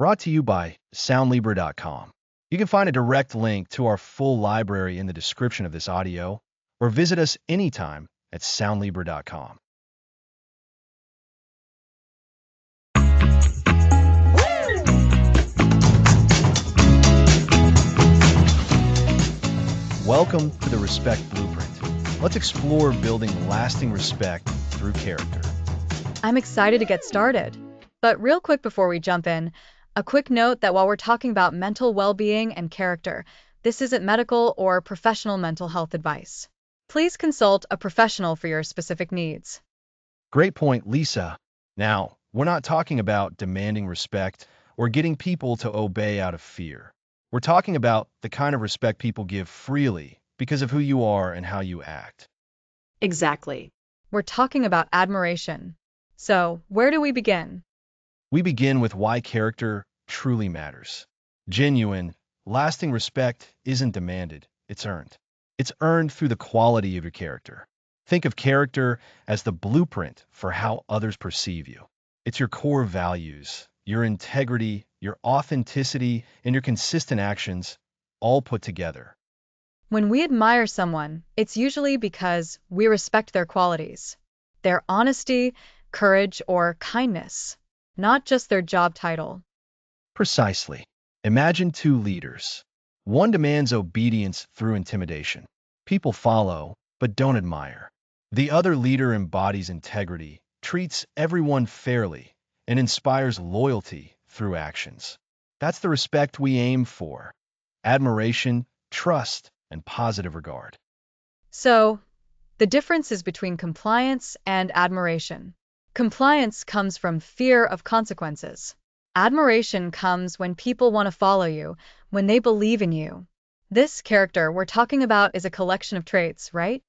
brought to you by Soundlibra.com. You can find a direct link to our full library in the description of this audio, or visit us anytime at Soundlibra.com. Welcome to the Respect Blueprint. Let's explore building lasting respect through character. I'm excited to get started. But real quick before we jump in, a quick note that while we're talking about mental well-being and character, this isn't medical or professional mental health advice. Please consult a professional for your specific needs. Great point, Lisa. Now, we're not talking about demanding respect or getting people to obey out of fear. We're talking about the kind of respect people give freely because of who you are and how you act. Exactly. We're talking about admiration. So, where do we begin? We begin with why character truly matters. Genuine, lasting respect isn't demanded, it's earned. It's earned through the quality of your character. Think of character as the blueprint for how others perceive you. It's your core values, your integrity, your authenticity, and your consistent actions, all put together. When we admire someone, it's usually because we respect their qualities, their honesty, courage, or kindness, not just their job title. Precisely. Imagine two leaders. One demands obedience through intimidation. People follow, but don't admire. The other leader embodies integrity, treats everyone fairly, and inspires loyalty through actions. That's the respect we aim for. Admiration, trust, and positive regard. So, the difference is between compliance and admiration. Compliance comes from fear of consequences. Admiration comes when people want to follow you, when they believe in you. This character we're talking about is a collection of traits, right?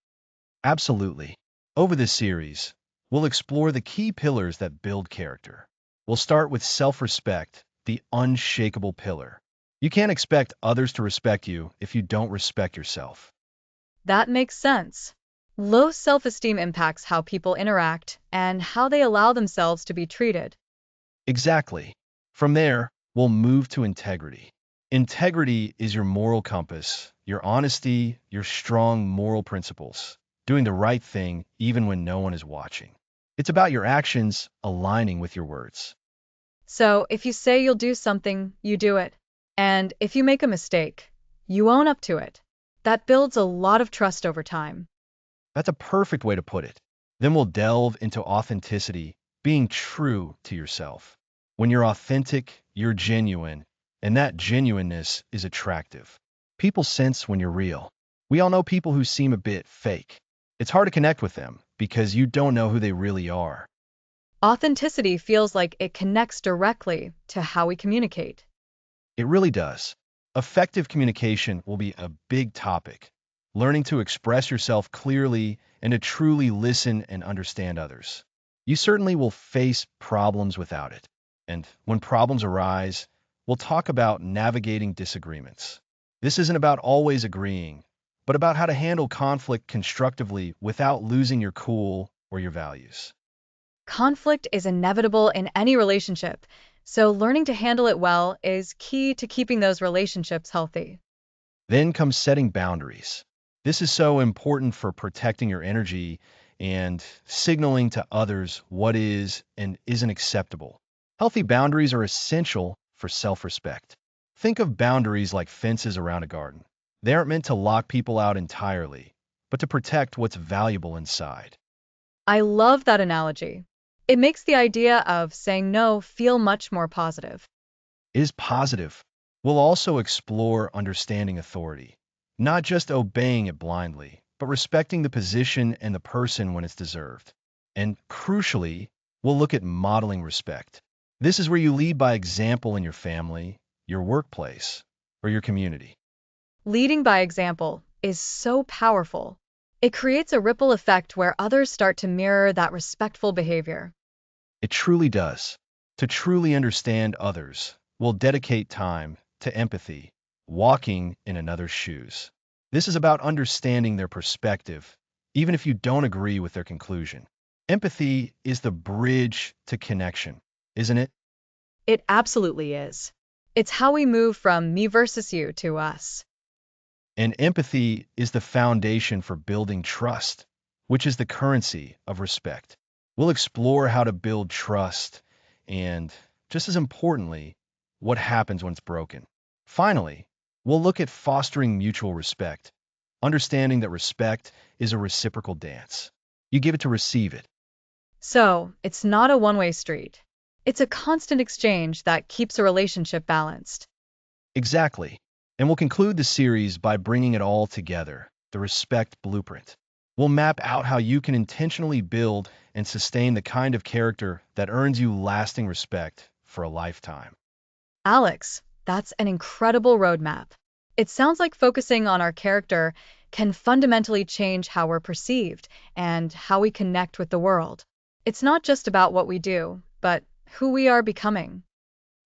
Absolutely. Over this series, we'll explore the key pillars that build character. We'll start with self-respect, the unshakable pillar. You can't expect others to respect you if you don't respect yourself. That makes sense. Low self-esteem impacts how people interact and how they allow themselves to be treated. Exactly. From there, we'll move to integrity. Integrity is your moral compass, your honesty, your strong moral principles, doing the right thing even when no one is watching. It's about your actions aligning with your words. So, if you say you'll do something, you do it. And if you make a mistake, you own up to it. That builds a lot of trust over time. That's a perfect way to put it. Then we'll delve into authenticity, being true to yourself. When you're authentic, you're genuine, and that genuineness is attractive. People sense when you're real. We all know people who seem a bit fake. It's hard to connect with them because you don't know who they really are. Authenticity feels like it connects directly to how we communicate. It really does. Effective communication will be a big topic. Learning to express yourself clearly and to truly listen and understand others. You certainly will face problems without it. And when problems arise, we'll talk about navigating disagreements. This isn't about always agreeing, but about how to handle conflict constructively without losing your cool or your values. Conflict is inevitable in any relationship, so learning to handle it well is key to keeping those relationships healthy. Then comes setting boundaries. This is so important for protecting your energy and signaling to others what is and isn't acceptable. Healthy boundaries are essential for self-respect. Think of boundaries like fences around a garden. They aren't meant to lock people out entirely, but to protect what's valuable inside. I love that analogy. It makes the idea of saying no feel much more positive. It is positive. We'll also explore understanding authority, not just obeying it blindly, but respecting the position and the person when it's deserved. And crucially, we'll look at modeling respect. This is where you lead by example in your family, your workplace, or your community. Leading by example is so powerful. It creates a ripple effect where others start to mirror that respectful behavior. It truly does. To truly understand others, we'll dedicate time to empathy, walking in another's shoes. This is about understanding their perspective, even if you don't agree with their conclusion. Empathy is the bridge to connection, isn't it? It absolutely is. It's how we move from me versus you to us. And empathy is the foundation for building trust, which is the currency of respect. We'll explore how to build trust and, just as importantly, what happens when it's broken. Finally, we'll look at fostering mutual respect, understanding that respect is a reciprocal dance. You give it to receive it. So, it's not a one-way street. It's a constant exchange that keeps a relationship balanced. Exactly. And we'll conclude the series by bringing it all together, the respect blueprint. We'll map out how you can intentionally build and sustain the kind of character that earns you lasting respect for a lifetime. Alex, that's an incredible roadmap. It sounds like focusing on our character can fundamentally change how we're perceived and how we connect with the world. It's not just about what we do, but who we are becoming.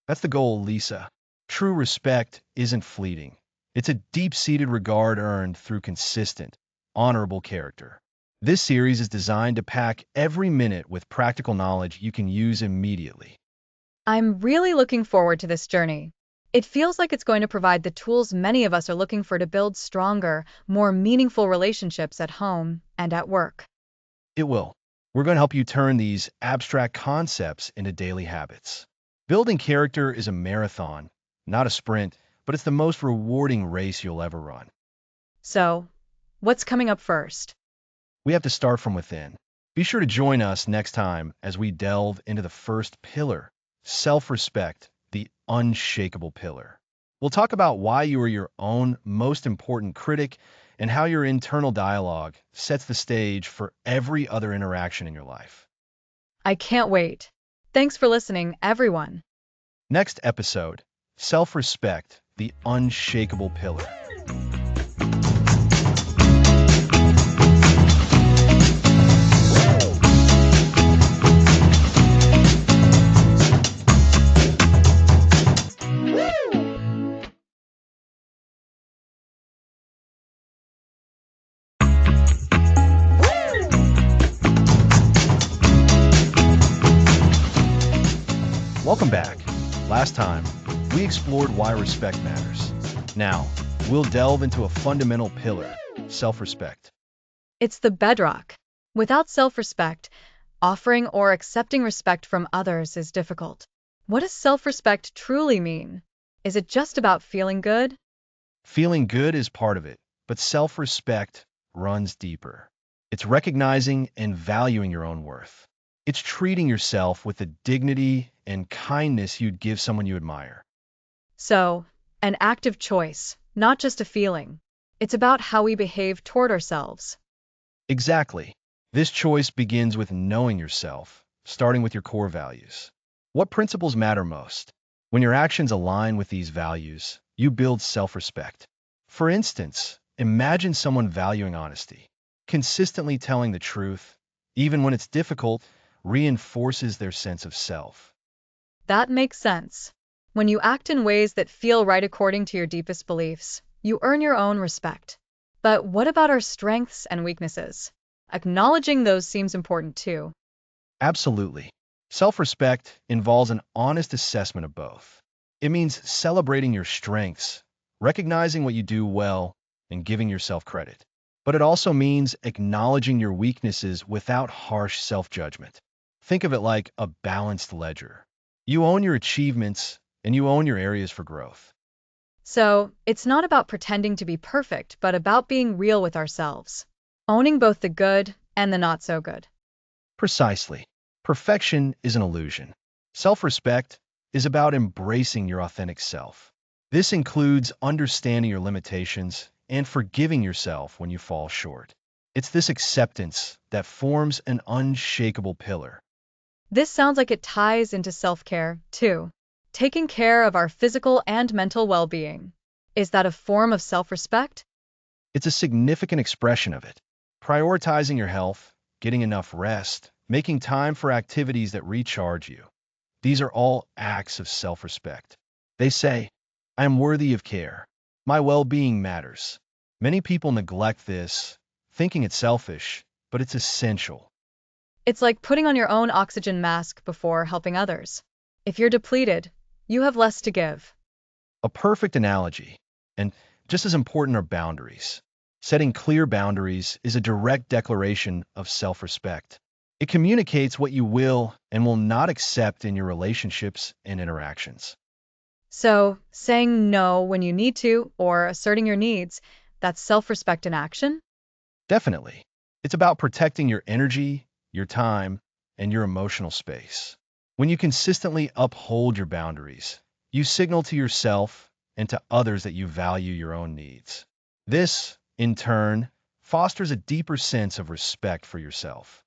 That's the goal, Lisa. True respect isn't fleeting. It's a deep-seated regard earned through consistent, honorable character. This series is designed to pack every minute with practical knowledge you can use immediately. I'm really looking forward to this journey. It feels like it's going to provide the tools many of us are looking for to build stronger, more meaningful relationships at home and at work. It will. We're going to help you turn these abstract concepts into daily habits. Building character is a marathon, not a sprint, but it's the most rewarding race you'll ever run. So, what's coming up first? We have to start from within. Be sure to join us next time as we delve into the first pillar, self-respect, the unshakable pillar. We'll talk about why you are your own most important critic and how your internal dialogue sets the stage for every other interaction in your life. I can't wait. Thanks for listening, everyone. Next episode, self-respect, the unshakable pillar. Welcome back. Last time, we explored why respect matters. Now, we'll delve into a fundamental pillar, self-respect. It's the bedrock. Without self-respect, offering or accepting respect from others is difficult. What does self-respect truly mean? Is it just about feeling good? Feeling good is part of it, but self-respect runs deeper. It's recognizing and valuing your own worth. It's treating yourself with the dignity and kindness you'd give someone you admire. So, an active choice, not just a feeling. It's about how we behave toward ourselves. Exactly. This choice begins with knowing yourself, starting with your core values. What principles matter most? When your actions align with these values, you build self-respect. For instance, imagine someone valuing honesty. Consistently telling the truth, even when it's difficult, reinforces their sense of self. That makes sense. When you act in ways that feel right according to your deepest beliefs, you earn your own respect. But what about our strengths and weaknesses? Acknowledging those seems important too. Absolutely. Self-respect involves an honest assessment of both. It means celebrating your strengths, recognizing what you do well, and giving yourself credit. But it also means acknowledging your weaknesses without harsh self-judgment. Think of it like a balanced ledger. You own your achievements, and you own your areas for growth. So, it's not about pretending to be perfect, but about being real with ourselves. Owning both the good and the not so good. Precisely. Perfection is an illusion. Self-respect is about embracing your authentic self. This includes understanding your limitations and forgiving yourself when you fall short. It's this acceptance that forms an unshakable pillar. This sounds like it ties into self-care, too. Taking care of our physical and mental well-being. Is that a form of self-respect? It's a significant expression of it. Prioritizing your health, getting enough rest, making time for activities that recharge you. These are all acts of self-respect. They say, I am worthy of care. My well-being matters. Many people neglect this, thinking it's selfish, but it's essential. It's like putting on your own oxygen mask before helping others. If you're depleted, you have less to give. A perfect analogy. And just as important are boundaries. Setting clear boundaries is a direct declaration of self-respect. It communicates what you will and will not accept in your relationships and interactions. So, saying no when you need to or asserting your needs, that's self-respect in action? Definitely. It's about protecting your energy, your time, and your emotional space. When you consistently uphold your boundaries, you signal to yourself and to others that you value your own needs. This, in turn, fosters a deeper sense of respect for yourself.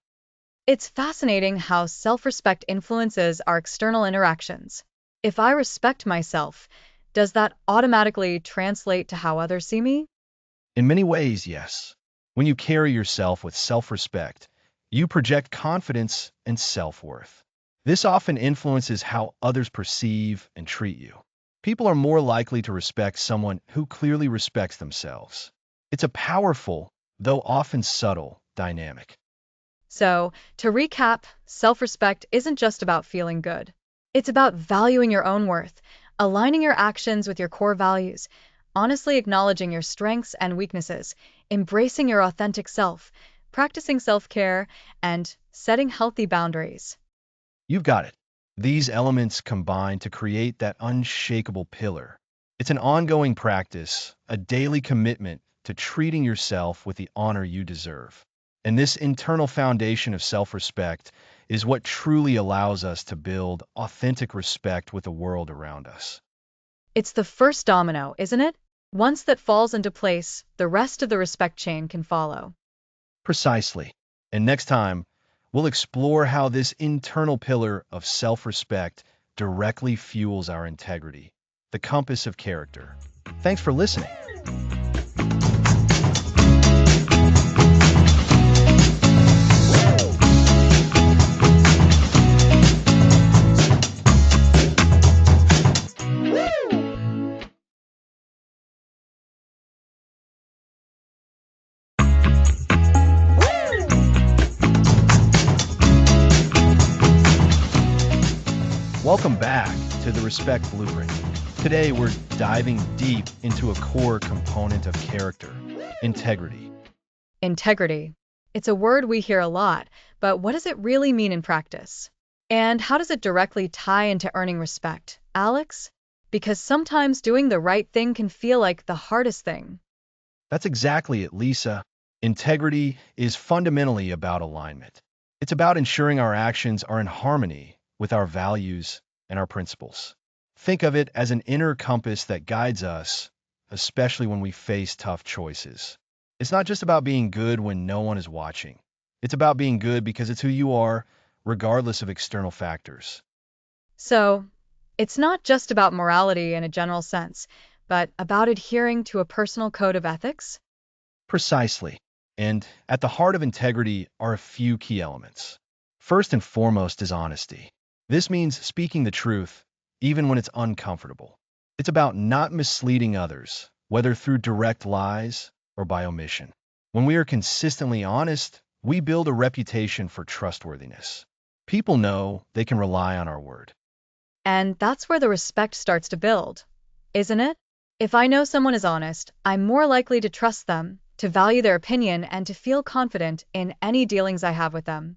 It's fascinating how self-respect influences our external interactions. If I respect myself, does that automatically translate to how others see me? In many ways, yes. When you carry yourself with self-respect, you project confidence and self-worth. This often influences how others perceive and treat you. People are more likely to respect someone who clearly respects themselves. It's a powerful, though often subtle, dynamic. So, to recap, self-respect isn't just about feeling good. It's about valuing your own worth, aligning your actions with your core values, honestly acknowledging your strengths and weaknesses, embracing your authentic self, practicing self-care, and setting healthy boundaries. You've got it. These elements combine to create that unshakable pillar. It's an ongoing practice, a daily commitment to treating yourself with the honor you deserve. And this internal foundation of self-respect is what truly allows us to build authentic respect with the world around us. It's the first domino, isn't it? Once that falls into place, the rest of the respect chain can follow. Precisely. And next time, we'll explore how this internal pillar of self-respect directly fuels our integrity, the compass of character. Thanks for listening. Welcome back to the Respect Blueprint. Today, we're diving deep into a core component of character, integrity. Integrity. It's a word we hear a lot, but what does it really mean in practice? And how does it directly tie into earning respect, Alex? Because sometimes doing the right thing can feel like the hardest thing. That's exactly it, Lisa. Integrity is fundamentally about alignment. It's about ensuring our actions are in harmony with our values and our principles. Think of it as an inner compass that guides us, especially when we face tough choices. It's not just about being good when no one is watching. It's about being good because it's who you are, regardless of external factors. So, it's not just about morality in a general sense, but about adhering to a personal code of ethics? Precisely. And at the heart of integrity are a few key elements. First and foremost is honesty. This means speaking the truth, even when it's uncomfortable. It's about not misleading others, whether through direct lies or by omission. When we are consistently honest, we build a reputation for trustworthiness. People know they can rely on our word. And that's where the respect starts to build, isn't it? If I know someone is honest, I'm more likely to trust them, to value their opinion, and to feel confident in any dealings I have with them.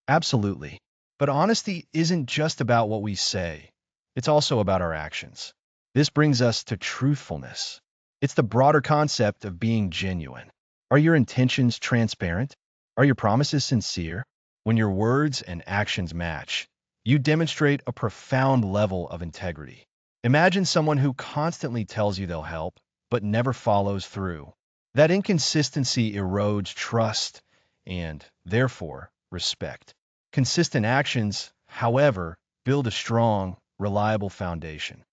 Absolutely. But honesty isn't just about what we say. It's also about our actions. This brings us to truthfulness. It's the broader concept of being genuine. Are your intentions transparent? Are your promises sincere? When your words and actions match, you demonstrate a profound level of integrity. Imagine someone who constantly tells you they'll help, but never follows through. That inconsistency erodes trust and, therefore, respect. Consistent actions, however, build a strong, reliable foundation.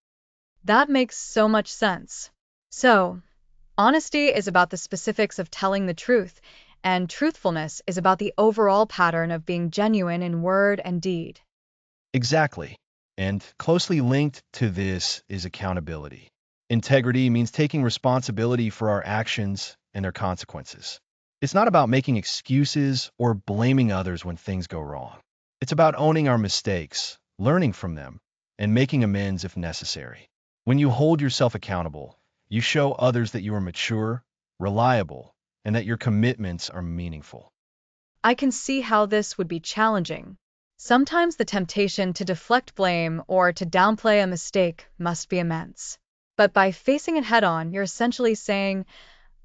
That makes so much sense. So, honesty is about the specifics of telling the truth, and truthfulness is about the overall pattern of being genuine in word and deed. Exactly. And closely linked to this is accountability. Integrity means taking responsibility for our actions and their consequences. It's not about making excuses or blaming others when things go wrong. It's about owning our mistakes, learning from them, and making amends if necessary. When you hold yourself accountable, you show others that you are mature, reliable, and that your commitments are meaningful. I can see how this would be challenging. Sometimes the temptation to deflect blame or to downplay a mistake must be immense. But by facing it head on, you're essentially saying,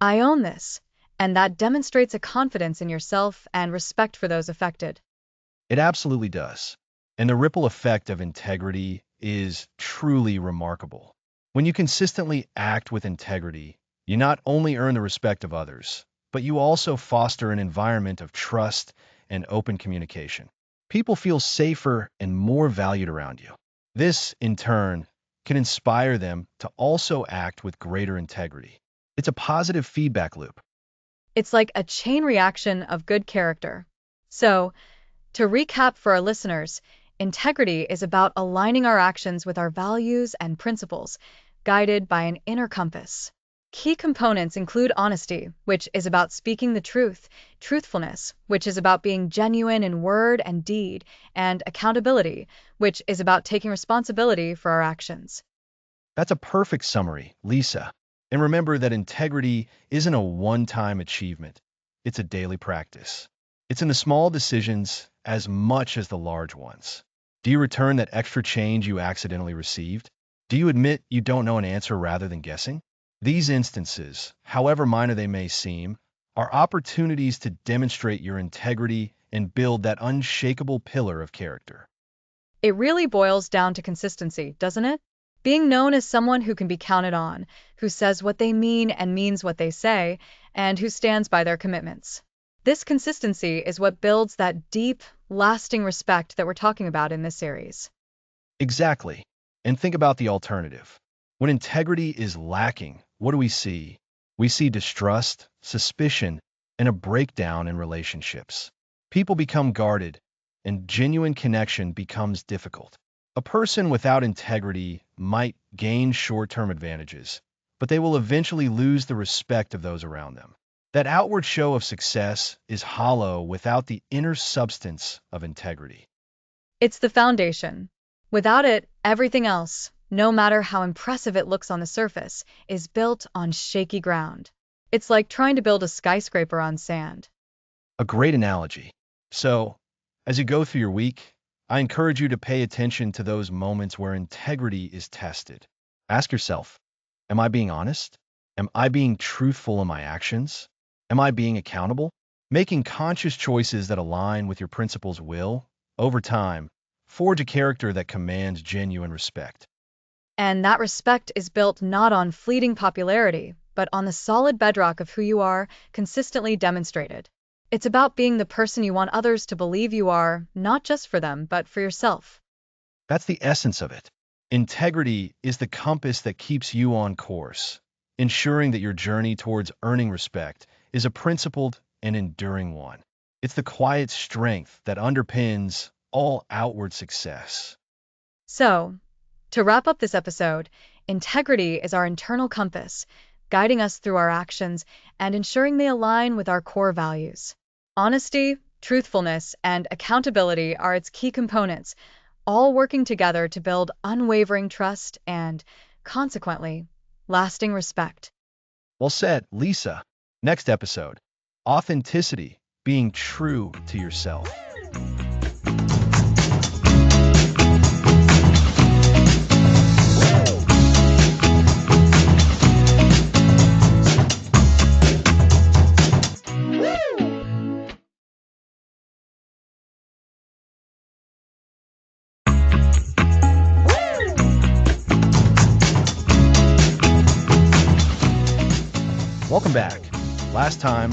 I own this, and that demonstrates a confidence in yourself and respect for those affected. It absolutely does. And the ripple effect of integrity is truly remarkable. When you consistently act with integrity, you not only earn the respect of others, but you also foster an environment of trust and open communication. People feel safer and more valued around you. This, in turn, can inspire them to also act with greater integrity. It's a positive feedback loop. It's like a chain reaction of good character. So, to recap for our listeners, integrity is about aligning our actions with our values and principles, guided by an inner compass. Key components include honesty, which is about speaking the truth, truthfulness, which is about being genuine in word and deed, and accountability, which is about taking responsibility for our actions. That's a perfect summary, Lisa. And remember that integrity isn't a one-time achievement. It's a daily practice. It's in the small decisions as much as the large ones. Do you return that extra change you accidentally received? Do you admit you don't know an answer rather than guessing? These instances, however minor they may seem, are opportunities to demonstrate your integrity and build that unshakable pillar of character. It really boils down to consistency, doesn't it? Being known as someone who can be counted on, who says what they mean and means what they say, and who stands by their commitments. This consistency is what builds that deep, lasting respect that we're talking about in this series. Exactly. And think about the alternative. When integrity is lacking, what do we see? We see distrust, suspicion, and a breakdown in relationships. People become guarded, and genuine connection becomes difficult. A person without integrity might gain short-term advantages, but they will eventually lose the respect of those around them. That outward show of success is hollow without the inner substance of integrity. It's the foundation. Without it, everything else, no matter how impressive it looks on the surface, is built on shaky ground. It's like trying to build a skyscraper on sand. A great analogy. So, as you go through your week, I encourage you to pay attention to those moments where integrity is tested. Ask yourself, am I being honest? Am I being truthful in my actions? Am I being accountable? Making conscious choices that align with your principles will, over time, forge a character that commands genuine respect. And that respect is built not on fleeting popularity, but on the solid bedrock of who you are, consistently demonstrated. It's about being the person you want others to believe you are, not just for them, but for yourself. That's the essence of it. Integrity is the compass that keeps you on course, ensuring that your journey towards earning respect is a principled and enduring one. It's the quiet strength that underpins all outward success. So, to wrap up this episode, integrity is our internal compass, guiding us through our actions and ensuring they align with our core values. Honesty, truthfulness, and accountability are its key components, all working together to build unwavering trust and, consequently, lasting respect. Well said, Lisa. Next episode, authenticity, being true to yourself. Welcome back. Last time,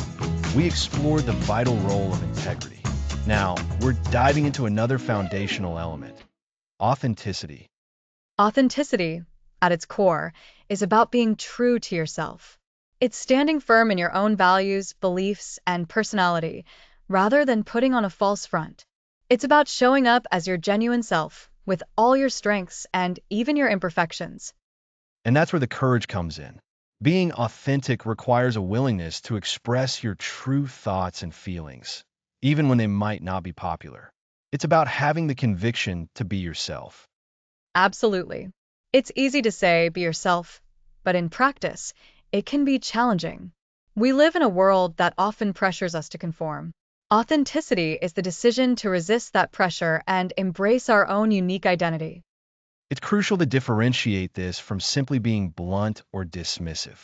we explored the vital role of integrity. Now, we're diving into another foundational element, authenticity. Authenticity, at its core, is about being true to yourself. It's standing firm in your own values, beliefs, and personality, rather than putting on a false front. It's about showing up as your genuine self, with all your strengths and even your imperfections. And that's where the courage comes in. Being authentic requires a willingness to express your true thoughts and feelings, even when they might not be popular. It's about having the conviction to be yourself. Absolutely. It's easy to say, be yourself, but in practice, it can be challenging. We live in a world that often pressures us to conform. Authenticity is the decision to resist that pressure and embrace our own unique identity. It's crucial to differentiate this from simply being blunt or dismissive.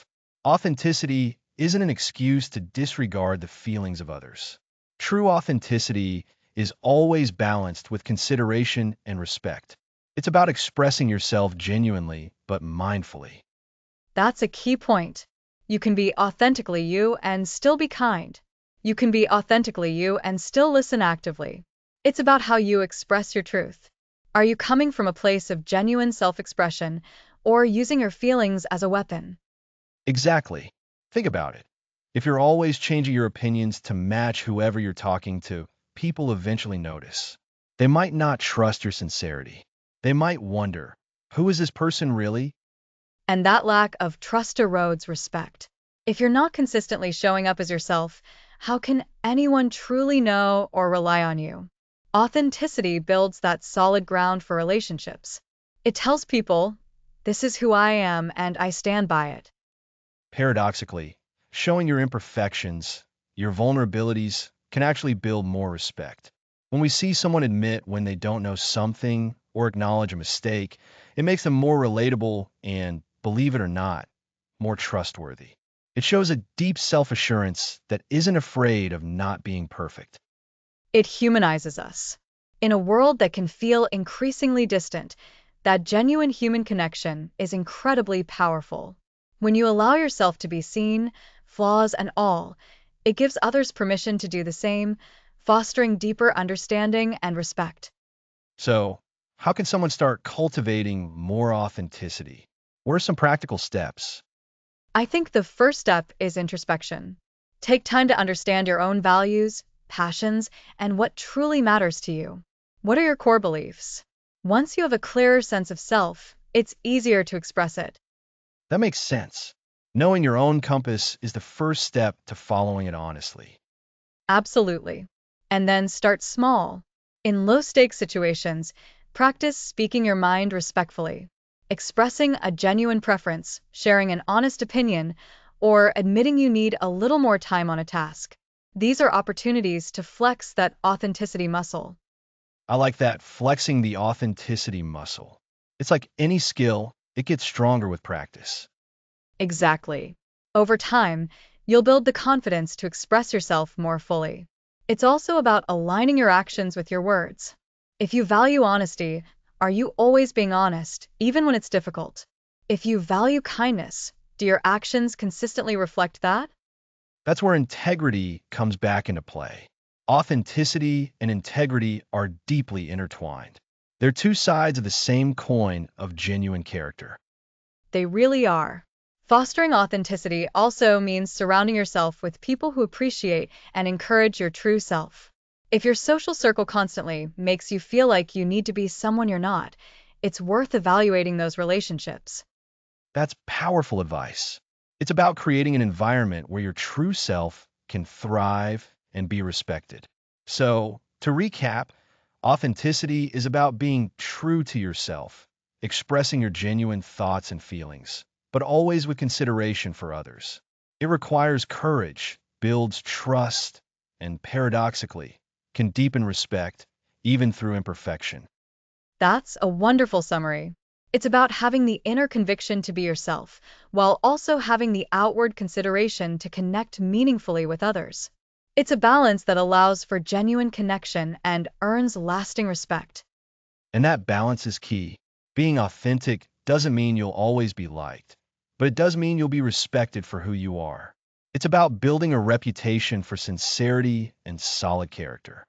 Authenticity isn't an excuse to disregard the feelings of others. True authenticity is always balanced with consideration and respect. It's about expressing yourself genuinely but mindfully. That's a key point. You can be authentically you and still be kind. You can be authentically you and still listen actively. It's about how you express your truth. Are you coming from a place of genuine self expression or using your feelings as a weapon? Exactly. Think about it. If you're always changing your opinions to match whoever you're talking to, people eventually notice. They might not trust your sincerity. They might wonder, who is this person really? And that lack of trust erodes respect. If you're not consistently showing up as yourself, how can anyone truly know or rely on you? Authenticity builds that solid ground for relationships. It tells people, this is who I am and I stand by it. Paradoxically, showing your imperfections, your vulnerabilities, can actually build more respect. When we see someone admit when they don't know something or acknowledge a mistake, it makes them more relatable and, believe it or not, more trustworthy. It shows a deep self-assurance that isn't afraid of not being perfect. It humanizes us. In a world that can feel increasingly distant, that genuine human connection is incredibly powerful. When you allow yourself to be seen, flaws and all, it gives others permission to do the same, fostering deeper understanding and respect. So, how can someone start cultivating more authenticity? What are some practical steps? I think the first step is introspection. Take time to understand your own values, passions, and what truly matters to you. What are your core beliefs? Once you have a clearer sense of self, it's easier to express it. That makes sense. Knowing your own compass is the first step to following it honestly. Absolutely. And then start small. In low stakes situations, practice speaking your mind respectfully, expressing a genuine preference, sharing an honest opinion, or admitting you need a little more time on a task. These are opportunities to flex that authenticity muscle. I like that, flexing the authenticity muscle. It's like any skill, it gets stronger with practice. Exactly. Over time, you'll build the confidence to express yourself more fully. It's also about aligning your actions with your words. If you value honesty, are you always being honest, even when it's difficult? If you value kindness, do your actions consistently reflect that? That's where integrity comes back into play. Authenticity and integrity are deeply intertwined. They're two sides of the same coin of genuine character. They really are. Fostering authenticity also means surrounding yourself with people who appreciate and encourage your true self. If your social circle constantly makes you feel like you need to be someone you're not, it's worth evaluating those relationships. That's powerful advice. It's about creating an environment where your true self can thrive and be respected. So, to recap, authenticity is about being true to yourself, expressing your genuine thoughts and feelings, but always with consideration for others. It requires courage, builds trust, and paradoxically, can deepen respect, even through imperfection. That's a wonderful summary. It's about having the inner conviction to be yourself, while also having the outward consideration to connect meaningfully with others. It's a balance that allows for genuine connection and earns lasting respect. And that balance is key. Being authentic doesn't mean you'll always be liked, but it does mean you'll be respected for who you are. It's about building a reputation for sincerity and solid character.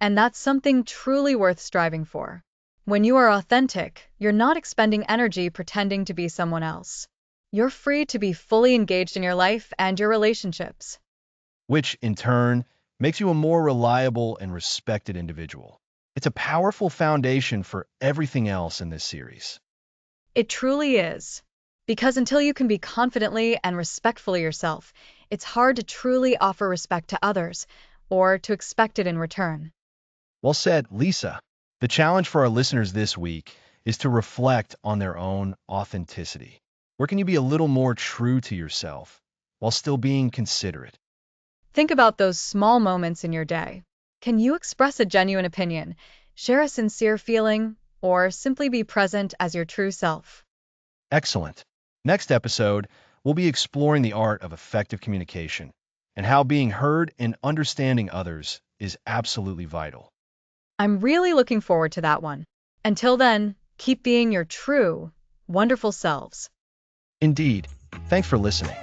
And that's something truly worth striving for. When you are authentic, you're not expending energy pretending to be someone else. You're free to be fully engaged in your life and your relationships. Which, in turn, makes you a more reliable and respected individual. It's a powerful foundation for everything else in this series. It truly is. Because until you can be confidently and respectfully yourself, it's hard to truly offer respect to others or to expect it in return. Well said, Lisa. The challenge for our listeners this week is to reflect on their own authenticity. Where can you be a little more true to yourself while still being considerate? Think about those small moments in your day. Can you express a genuine opinion, share a sincere feeling, or simply be present as your true self? Excellent. Next episode, we'll be exploring the art of effective communication and how being heard and understanding others is absolutely vital. I'm really looking forward to that one. Until then, keep being your true, wonderful selves. Indeed. Thanks for listening.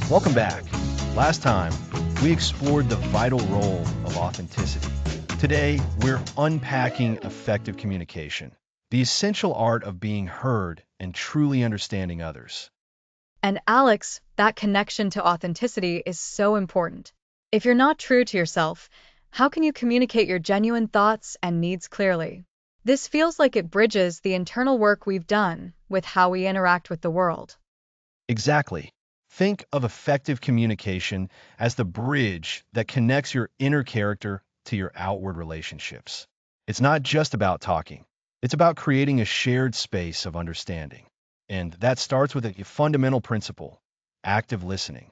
Welcome back. Last time, we explored the vital role of authenticity. Today, we're unpacking effective communication, the essential art of being heard and truly understanding others. And Alex, that connection to authenticity is so important. If you're not true to yourself, how can you communicate your genuine thoughts and needs clearly? This feels like it bridges the internal work we've done with how we interact with the world. Exactly. Think of effective communication as the bridge that connects your inner character to your outward relationships. It's not just about talking. It's about creating a shared space of understanding. And that starts with a fundamental principle, active listening.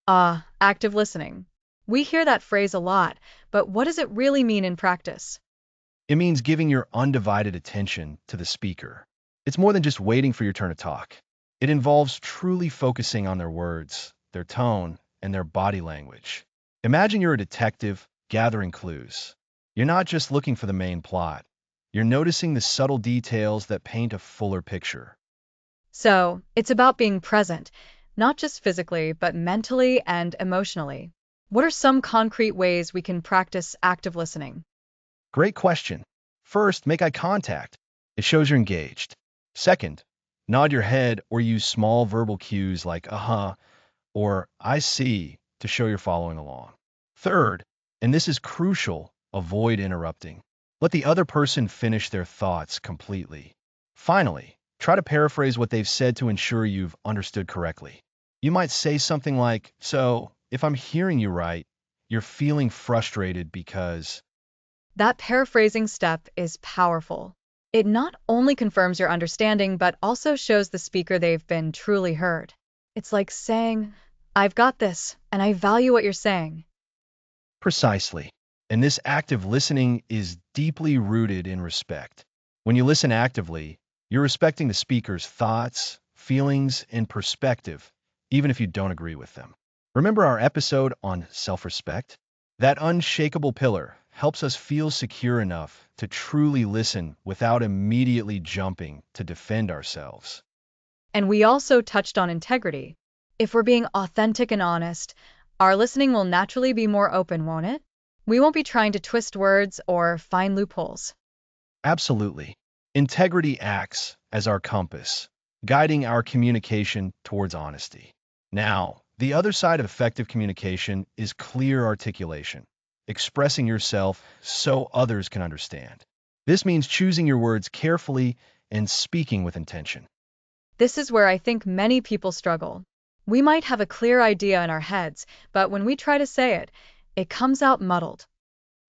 Active listening. We hear that phrase a lot, but what does it really mean in practice? It means giving your undivided attention to the speaker. It's more than just waiting for your turn to talk. It involves truly focusing on their words, their tone, and their body language. Imagine you're a detective gathering clues. You're not just looking for the main plot. You're noticing the subtle details that paint a fuller picture. So, it's about being present, not just physically, but mentally and emotionally. What are some concrete ways we can practice active listening? Great question. First, make eye contact. It shows you're engaged. Second, nod your head or use small verbal cues like uh-huh or I see to show you're following along. Third, and this is crucial, avoid interrupting. Let the other person finish their thoughts completely. Finally, try to paraphrase what they've said to ensure you've understood correctly. You might say something like, so, if I'm hearing you right, you're feeling frustrated because. That paraphrasing step is powerful. It not only confirms your understanding, but also shows the speaker they've been truly heard. It's like saying, I've got this, and I value what you're saying. Precisely. And this active listening is deeply rooted in respect. When you listen actively, you're respecting the speaker's thoughts, feelings, and perspective, even if you don't agree with them. Remember our episode on self-respect? That unshakable pillar helps us feel secure enough to truly listen without immediately jumping to defend ourselves. And we also touched on integrity. If we're being authentic and honest, our listening will naturally be more open, won't it? We won't be trying to twist words or find loopholes. Absolutely. Integrity acts as our compass, guiding our communication towards honesty. Now, the other side of effective communication is clear articulation, expressing yourself so others can understand. This means choosing your words carefully and speaking with intention. This is where I think many people struggle. We might have a clear idea in our heads, but when we try to say it, it comes out muddled.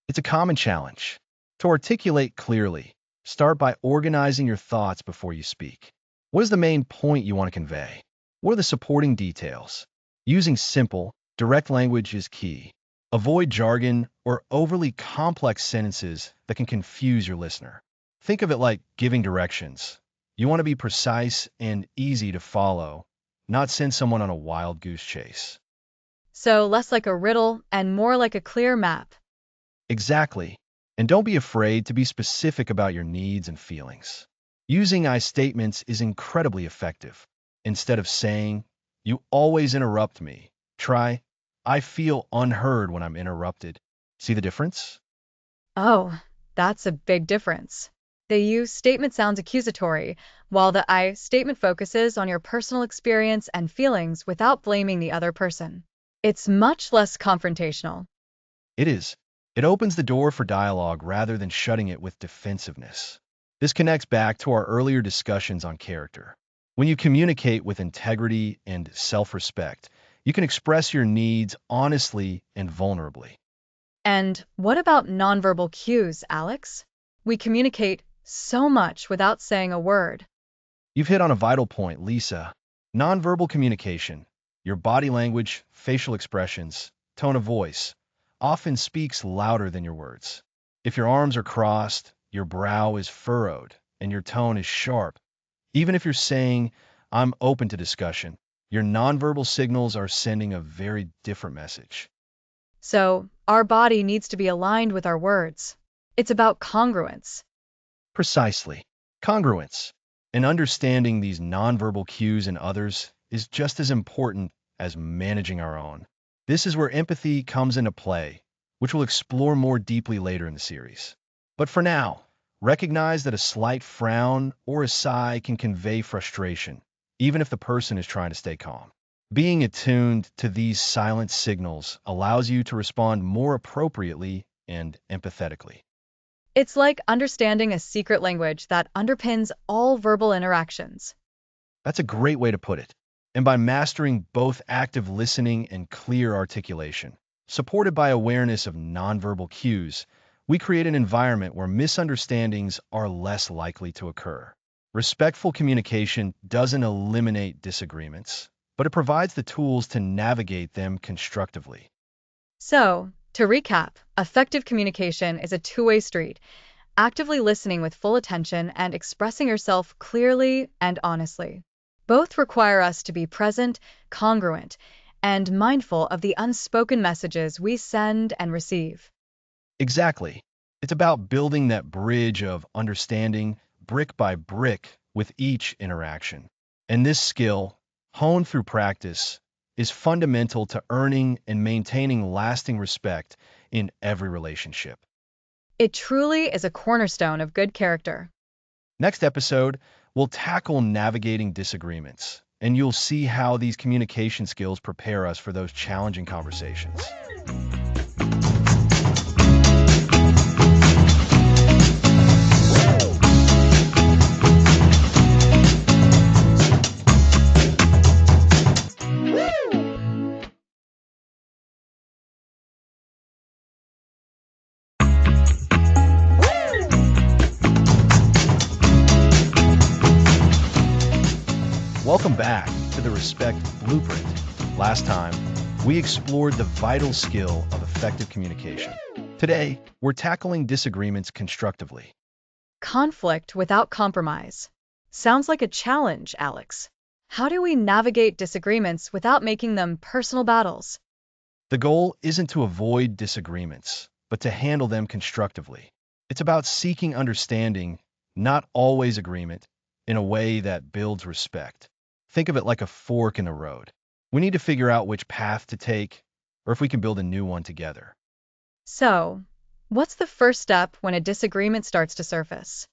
It's a common challenge. To articulate clearly, start by organizing your thoughts before you speak. What is the main point you want to convey? What are the supporting details? Using simple, direct language is key. Avoid jargon or overly complex sentences that can confuse your listener. Think of it like giving directions. You want to be precise and easy to follow, not send someone on a wild goose chase. So less like a riddle and more like a clear map. Exactly. And don't be afraid to be specific about your needs and feelings. Using I statements is incredibly effective. Instead of saying, you always interrupt me, try, I feel unheard when I'm interrupted. See the difference? Oh, that's a big difference. The you statement sounds accusatory, while the I statement focuses on your personal experience and feelings without blaming the other person. It's much less confrontational. It is. It opens the door for dialogue rather than shutting it with defensiveness. This connects back to our earlier discussions on character. When you communicate with integrity and self-respect, you can express your needs honestly and vulnerably. And what about nonverbal cues, Alex? We communicate so much without saying a word. You've hit on a vital point, Lisa. Nonverbal communication, your body language, facial expressions, tone of voice, often speaks louder than your words. If your arms are crossed, your brow is furrowed, and your tone is sharp, even if you're saying, I'm open to discussion, your nonverbal signals are sending a very different message. So, our body needs to be aligned with our words. It's about congruence. Precisely. Congruence. And understanding these nonverbal cues in others is just as important as managing our own. This is where empathy comes into play, which we'll explore more deeply later in the series. But for now, recognize that a slight frown or a sigh can convey frustration, even if the person is trying to stay calm. Being attuned to these silent signals allows you to respond more appropriately and empathetically. It's like understanding a secret language that underpins all verbal interactions. That's a great way to put it. And by mastering both active listening and clear articulation, supported by awareness of nonverbal cues, we create an environment where misunderstandings are less likely to occur. Respectful communication doesn't eliminate disagreements, but it provides the tools to navigate them constructively. So, to recap, effective communication is a two-way street, actively listening with full attention and expressing yourself clearly and honestly. Both require us to be present, congruent, and mindful of the unspoken messages we send and receive. Exactly. It's about building that bridge of understanding brick by brick with each interaction. And this skill, honed through practice, is fundamental to earning and maintaining lasting respect in every relationship. It truly is a cornerstone of good character. Next episode, we'll tackle navigating disagreements, and you'll see how these communication skills prepare us for those challenging conversations. Welcome back to the Respect Blueprint. Last time, we explored the vital skill of effective communication. Today, we're tackling disagreements constructively. Conflict without compromise. Sounds like a challenge, Alex. How do we navigate disagreements without making them personal battles? The goal isn't to avoid disagreements, but to handle them constructively. It's about seeking understanding, not always agreement, in a way that builds respect. Think of it like a fork in the road. We need to figure out which path to take, or if we can build a new one together. So, what's the first step when a disagreement starts to surface?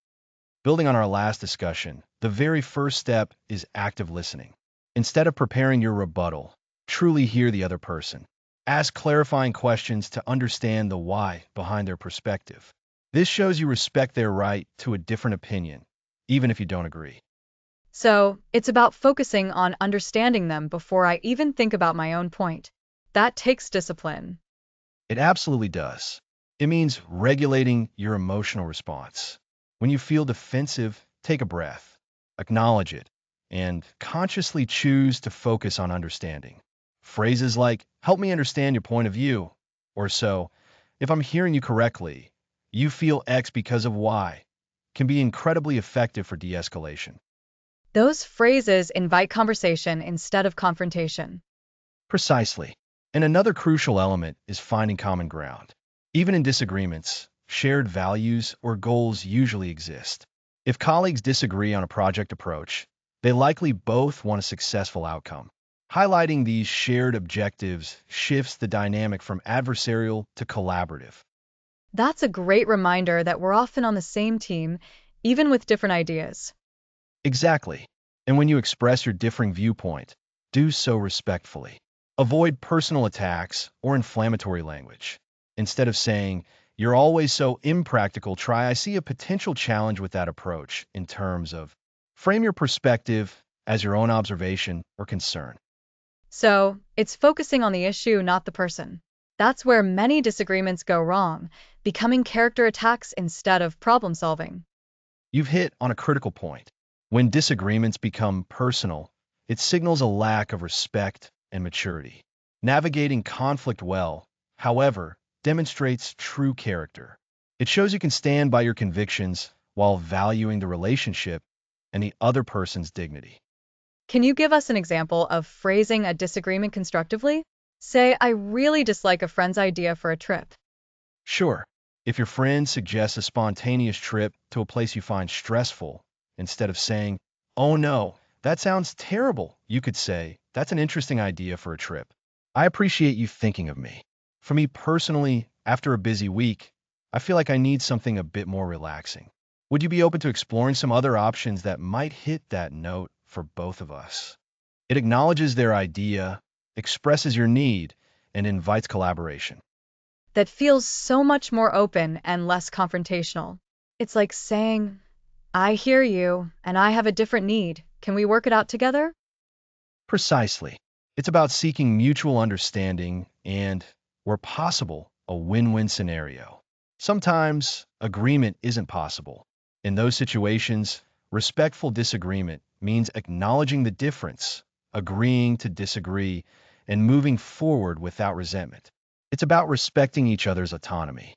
Building on our last discussion, the very first step is active listening. Instead of preparing your rebuttal, truly hear the other person. Ask clarifying questions to understand the why behind their perspective. This shows you respect their right to a different opinion, even if you don't agree. So, it's about focusing on understanding them before I even think about my own point. That takes discipline. It absolutely does. It means regulating your emotional response. When you feel defensive, take a breath, acknowledge it, and consciously choose to focus on understanding. Phrases like, help me understand your point of view, or so, if I'm hearing you correctly, you feel X because of Y, can be incredibly effective for de-escalation. Those phrases invite conversation instead of confrontation. Precisely. And another crucial element is finding common ground. Even in disagreements, shared values or goals usually exist. If colleagues disagree on a project approach, they likely both want a successful outcome. Highlighting these shared objectives shifts the dynamic from adversarial to collaborative. That's a great reminder that we're often on the same team, even with different ideas. Exactly. And when you express your differing viewpoint, do so respectfully. Avoid personal attacks or inflammatory language. Instead of saying, "You're always so impractical," try, "I see a potential challenge with that approach," in terms of frame your perspective as your own observation or concern. So, it's focusing on the issue, not the person. That's where many disagreements go wrong, becoming character attacks instead of problem solving. You've hit on a critical point. When disagreements become personal, it signals a lack of respect and maturity. Navigating conflict well, however, demonstrates true character. It shows you can stand by your convictions while valuing the relationship and the other person's dignity. Can you give us an example of phrasing a disagreement constructively? Say, I really dislike a friend's idea for a trip. Sure, if your friend suggests a spontaneous trip to a place you find stressful, instead of saying, "Oh no, that sounds terrible," you could say, "That's an interesting idea for a trip. I appreciate you thinking of me. For me personally, after a busy week, I feel like I need something a bit more relaxing. Would you be open to exploring some other options that might hit that note for both of us?" It acknowledges their idea, expresses your need, and invites collaboration. That feels so much more open and less confrontational. It's like saying, I hear you, and I have a different need. Can we work it out together? Precisely. It's about seeking mutual understanding and, where possible, a win-win scenario. Sometimes agreement isn't possible. In those situations, respectful disagreement means acknowledging the difference, agreeing to disagree, and moving forward without resentment. It's about respecting each other's autonomy.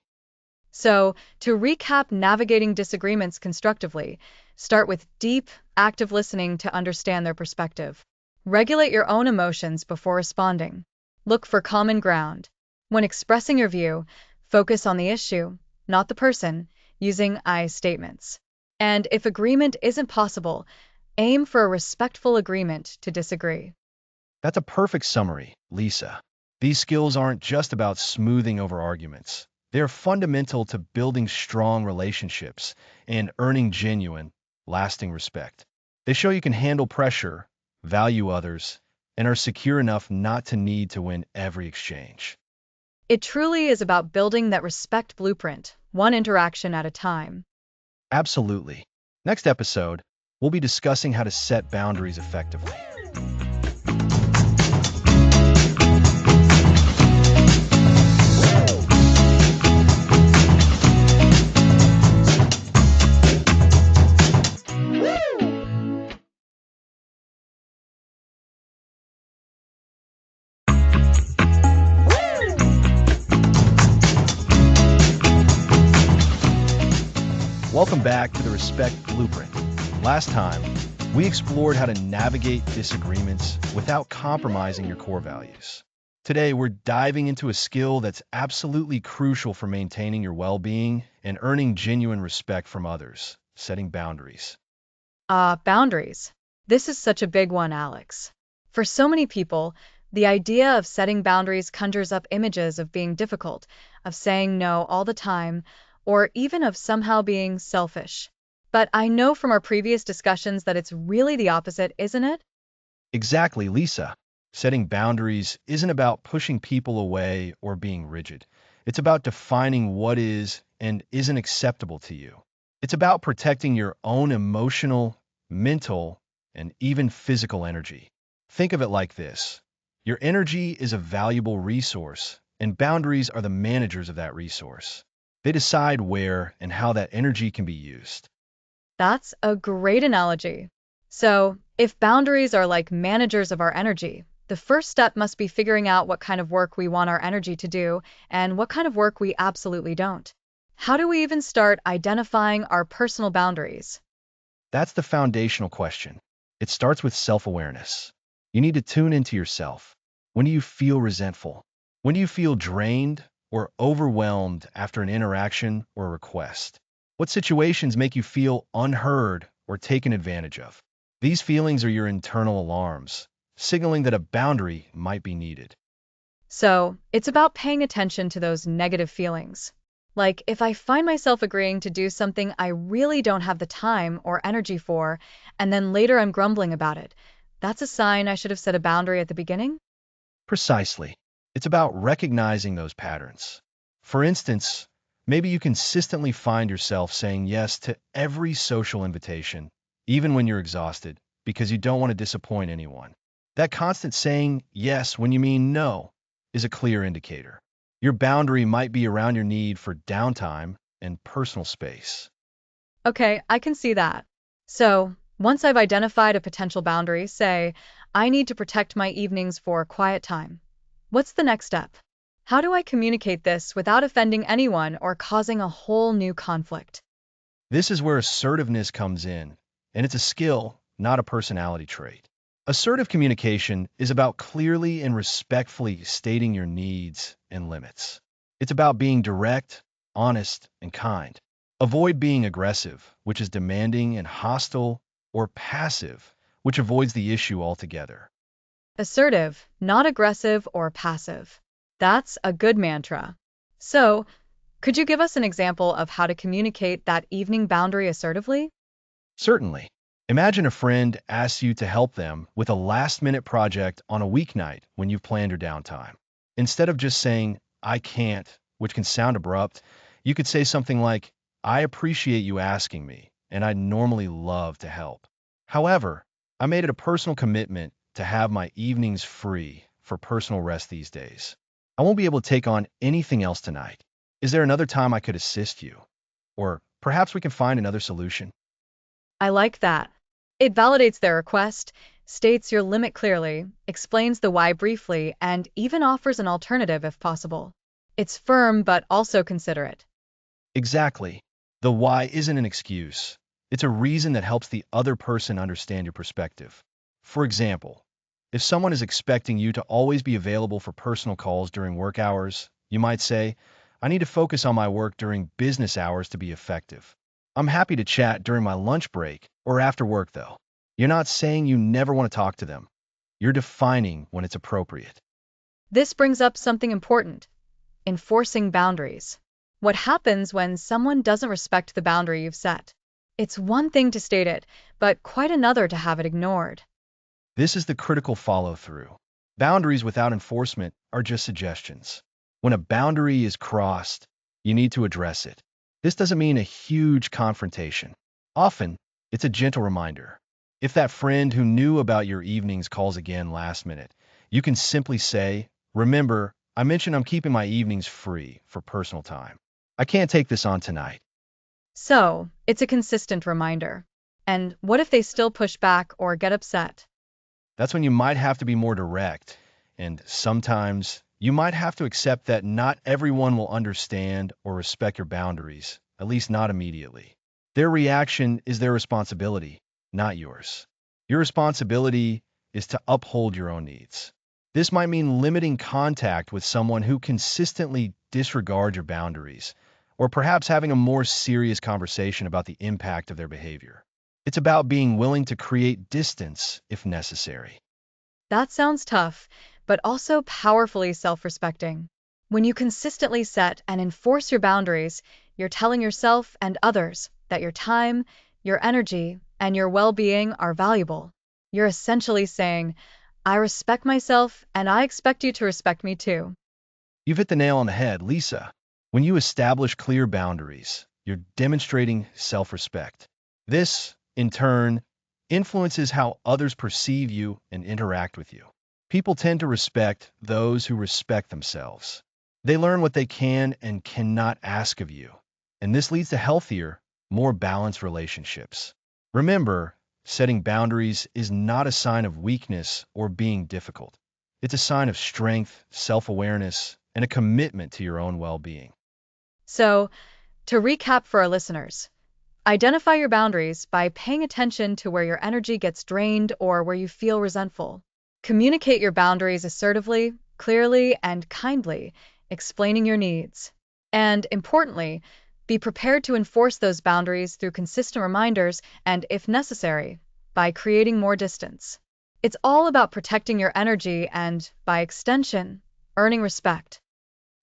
So, to recap navigating disagreements constructively, start with deep, active listening to understand their perspective. Regulate your own emotions before responding. Look for common ground. When expressing your view, focus on the issue, not the person, using I statements. And if agreement isn't possible, aim for a respectful agreement to disagree. That's a perfect summary, Lisa. These skills aren't just about smoothing over arguments. They're fundamental to building strong relationships and earning genuine, lasting respect. They show you can handle pressure, value others, and are secure enough not to need to win every exchange. It truly is about building that respect blueprint, one interaction at a time. Absolutely. Next episode, we'll be discussing how to set boundaries effectively. Welcome back to the Respect Blueprint. Last time, we explored how to navigate disagreements without compromising your core values. Today, we're diving into a skill that's absolutely crucial for maintaining your well-being and earning genuine respect from others: setting boundaries. Boundaries. This is such a big one, Alex. For so many people, the idea of setting boundaries conjures up images of being difficult, of saying no all the time, or even of somehow being selfish. But I know from our previous discussions that it's really the opposite, isn't it? Exactly, Lisa. Setting boundaries isn't about pushing people away or being rigid. It's about defining what is and isn't acceptable to you. It's about protecting your own emotional, mental, and even physical energy. Think of it like this: your energy is a valuable resource, and boundaries are the managers of that resource. They decide where and how that energy can be used. That's a great analogy. So, if boundaries are like managers of our energy, the first step must be figuring out what kind of work we want our energy to do and what kind of work we absolutely don't. How do we even start identifying our personal boundaries? That's the foundational question. It starts with self-awareness. You need to tune into yourself. When do you feel resentful? When do you feel drained or overwhelmed after an interaction or a request? What situations make you feel unheard or taken advantage of? These feelings are your internal alarms, signaling that a boundary might be needed. So, it's about paying attention to those negative feelings. Like if I find myself agreeing to do something I really don't have the time or energy for, and then later I'm grumbling about it, that's a sign I should have set a boundary at the beginning? Precisely. It's about recognizing those patterns. For instance, maybe you consistently find yourself saying yes to every social invitation, even when you're exhausted, because you don't want to disappoint anyone. That constant saying yes when you mean no is a clear indicator. Your boundary might be around your need for downtime and personal space. Okay, I can see that. So, once I've identified a potential boundary, say, I need to protect my evenings for quiet time. What's the next step? How do I communicate this without offending anyone or causing a whole new conflict? This is where assertiveness comes in, and it's a skill, not a personality trait. Assertive communication is about clearly and respectfully stating your needs and limits. It's about being direct, honest, and kind. Avoid being aggressive, which is demanding and hostile, or passive, which avoids the issue altogether. Assertive, not aggressive or passive. That's a good mantra. So, could you give us an example of how to communicate that evening boundary assertively? Certainly. Imagine a friend asks you to help them with a last-minute project on a weeknight when you've planned your downtime. Instead of just saying, I can't, which can sound abrupt, you could say something like, I appreciate you asking me, and I'd normally love to help. However, I made it a personal commitment to have my evenings free for personal rest these days. I won't be able to take on anything else tonight. Is there another time I could assist you? Or perhaps we can find another solution? I like that. It validates their request, states your limit clearly, explains the why briefly, and even offers an alternative if possible. It's firm but also considerate. Exactly. The why isn't an excuse. It's a reason that helps the other person understand your perspective. For example, if someone is expecting you to always be available for personal calls during work hours, you might say, I need to focus on my work during business hours to be effective. I'm happy to chat during my lunch break or after work, though. You're not saying you never want to talk to them. You're defining when it's appropriate. This brings up something important: enforcing boundaries. What happens when someone doesn't respect the boundary you've set? It's one thing to state it, but quite another to have it ignored. This is the critical follow-through. Boundaries without enforcement are just suggestions. When a boundary is crossed, you need to address it. This doesn't mean a huge confrontation. Often, it's a gentle reminder. If that friend who knew about your evenings calls again last minute, you can simply say, remember, I mentioned I'm keeping my evenings free for personal time. I can't take this on tonight. So, it's a consistent reminder. And what if they still push back or get upset? That's when you might have to be more direct, and sometimes you might have to accept that not everyone will understand or respect your boundaries, at least not immediately. Their reaction is their responsibility, not yours. Your responsibility is to uphold your own needs. This might mean limiting contact with someone who consistently disregards your boundaries, or perhaps having a more serious conversation about the impact of their behavior. It's about being willing to create distance if necessary. That sounds tough, but also powerfully self-respecting. When you consistently set and enforce your boundaries, you're telling yourself and others that your time, your energy, and your well-being are valuable. You're essentially saying, I respect myself and I expect you to respect me too. You've hit the nail on the head, Lisa. When you establish clear boundaries, you're demonstrating self-respect. This, in turn, influences how others perceive you and interact with you. People tend to respect those who respect themselves. They learn what they can and cannot ask of you, and this leads to healthier, more balanced relationships. Remember, setting boundaries is not a sign of weakness or being difficult. It's a sign of strength, self-awareness, and a commitment to your own well-being. So, to recap for our listeners, identify your boundaries by paying attention to where your energy gets drained or where you feel resentful. Communicate your boundaries assertively, clearly, and kindly, explaining your needs. And importantly, be prepared to enforce those boundaries through consistent reminders and, if necessary, by creating more distance. It's all about protecting your energy and, by extension, earning respect.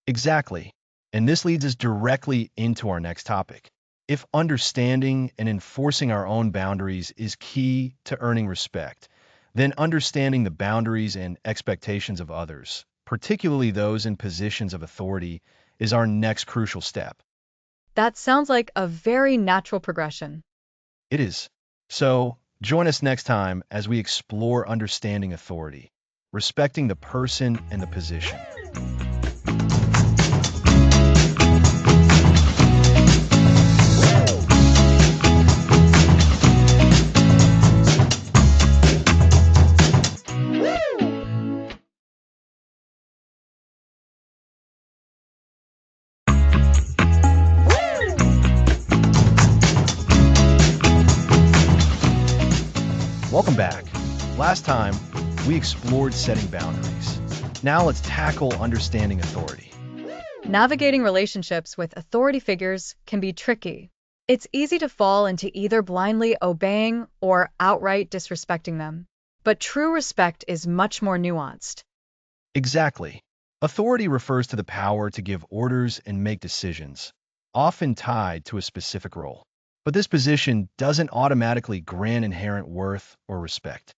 Exactly. And this leads us directly into our next topic. If understanding and enforcing our own boundaries is key to earning respect, then understanding the boundaries and expectations of others, particularly those in positions of authority, is our next crucial step. That sounds like a very natural progression. It is. So, join us next time as we explore understanding authority, respecting the person and the position. Welcome back. Last time, we explored setting boundaries. Now let's tackle understanding authority. Navigating relationships with authority figures can be tricky. It's easy to fall into either blindly obeying or outright disrespecting them. But true respect is much more nuanced. Exactly. Authority refers to the power to give orders and make decisions, often tied to a specific role. But this position doesn't automatically grant inherent worth or respect.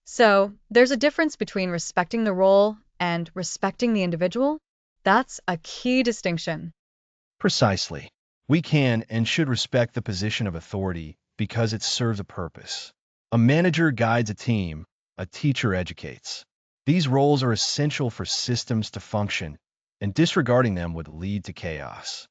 So, there's a difference between respecting the role and respecting the individual. That's a key distinction. Precisely. We can and should respect the position of authority because it serves a purpose. A manager guides a team, a teacher educates. These roles are essential for systems to function, and disregarding them would lead to chaos.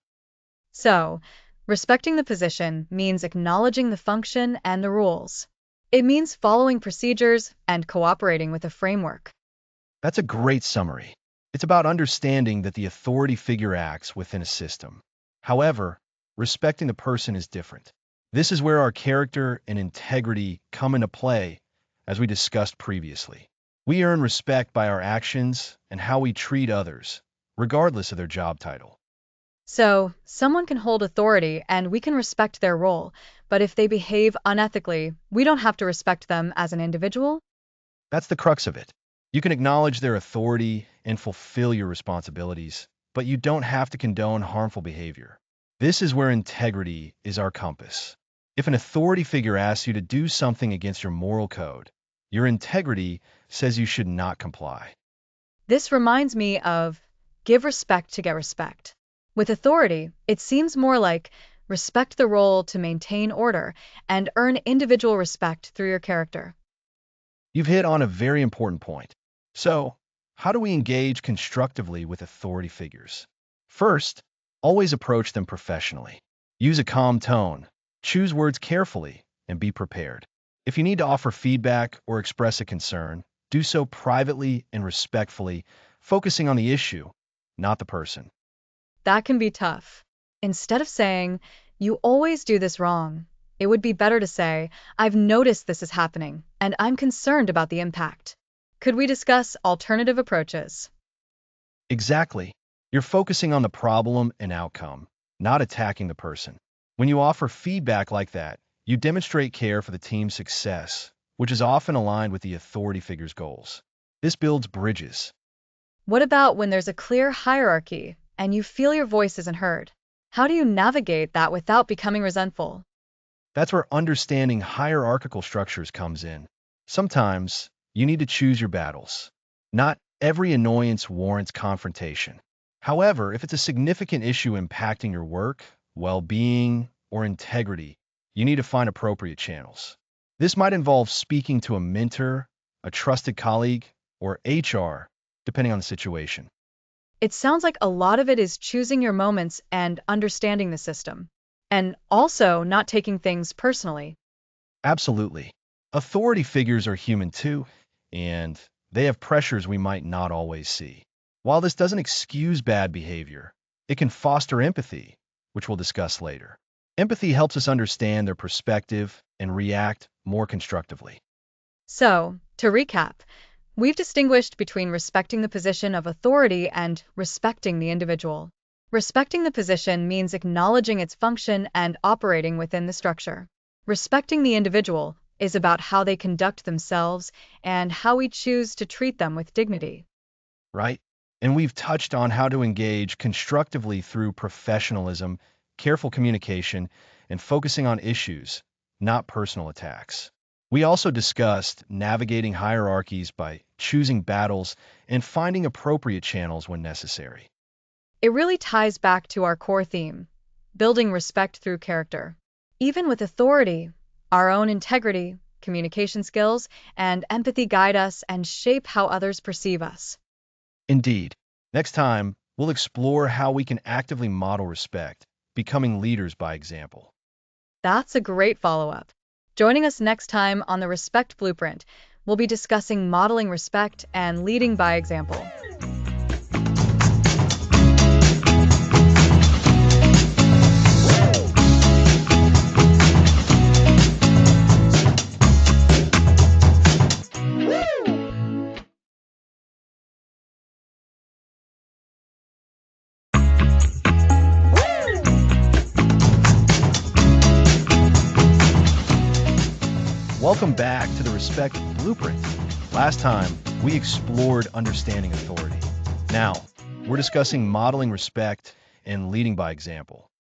So, respecting the position means acknowledging the function and the rules. It means following procedures and cooperating with a framework. That's a great summary. It's about understanding that the authority figure acts within a system. However, respecting the person is different. This is where our character and integrity come into play, as we discussed previously. We earn respect by our actions and how we treat others, regardless of their job title. So, someone can hold authority and we can respect their role, but if they behave unethically, we don't have to respect them as an individual? That's the crux of it. You can acknowledge their authority and fulfill your responsibilities, but you don't have to condone harmful behavior. This is where integrity is our compass. If an authority figure asks you to do something against your moral code, your integrity says you should not comply. This reminds me of give respect to get respect. With authority, it seems more like respect the role to maintain order and earn individual respect through your character. You've hit on a very important point. So, how do we engage constructively with authority figures? First, always approach them professionally. Use a calm tone, choose words carefully, and be prepared. If you need to offer feedback or express a concern, do so privately and respectfully, focusing on the issue, not the person. That can be tough. Instead of saying, you always do this wrong, it would be better to say, I've noticed this is happening, and I'm concerned about the impact. Could we discuss alternative approaches? Exactly. You're focusing on the problem and outcome, not attacking the person. When you offer feedback like that, you demonstrate care for the team's success, which is often aligned with the authority figure's goals. This builds bridges. What about when there's a clear hierarchy and you feel your voice isn't heard? How do you navigate that without becoming resentful? That's where understanding hierarchical structures comes in. Sometimes you need to choose your battles. Not every annoyance warrants confrontation. However, if it's a significant issue impacting your work, well-being, or integrity, you need to find appropriate channels. This might involve speaking to a mentor, a trusted colleague, or HR, depending on the situation. It sounds like a lot of it is choosing your moments and understanding the system, and also not taking things personally. Absolutely. Authority figures are human too, and they have pressures we might not always see. While this doesn't excuse bad behavior, it can foster empathy, which we'll discuss later. Empathy helps us understand their perspective and react more constructively. So, to recap, we've distinguished between respecting the position of authority and respecting the individual. Respecting the position means acknowledging its function and operating within the structure. Respecting the individual is about how they conduct themselves and how we choose to treat them with dignity. Right? And we've touched on how to engage constructively through professionalism, careful communication, and focusing on issues, not personal attacks. We also discussed navigating hierarchies by choosing battles and finding appropriate channels when necessary. It really ties back to our core theme, building respect through character. Even with authority, our own integrity, communication skills, and empathy guide us and shape how others perceive us. Indeed, next time, we'll explore how we can actively model respect, becoming leaders by example. That's a great follow-up. Joining us next time on the Respect Blueprint, we'll be discussing modeling respect and leading by example. Welcome back to the Respect Blueprint. Last time, we explored understanding authority. Now, we're discussing modeling respect and leading by example.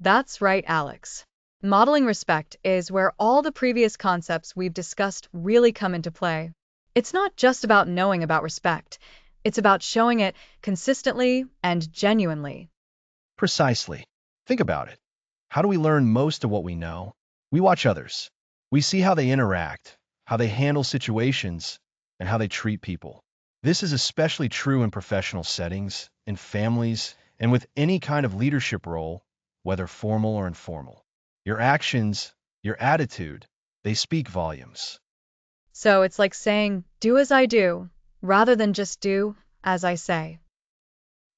That's right, Alex. Modeling respect is where all the previous concepts we've discussed really come into play. It's not just about knowing about respect, it's about showing it consistently and genuinely. Precisely. Think about it. How do we learn most of what we know? We watch others. We see how they interact, how they handle situations, and how they treat people. This is especially true in professional settings, in families, and with any kind of leadership role, whether formal or informal. Your actions, your attitude, they speak volumes. So it's like saying, do as I do, rather than just do as I say.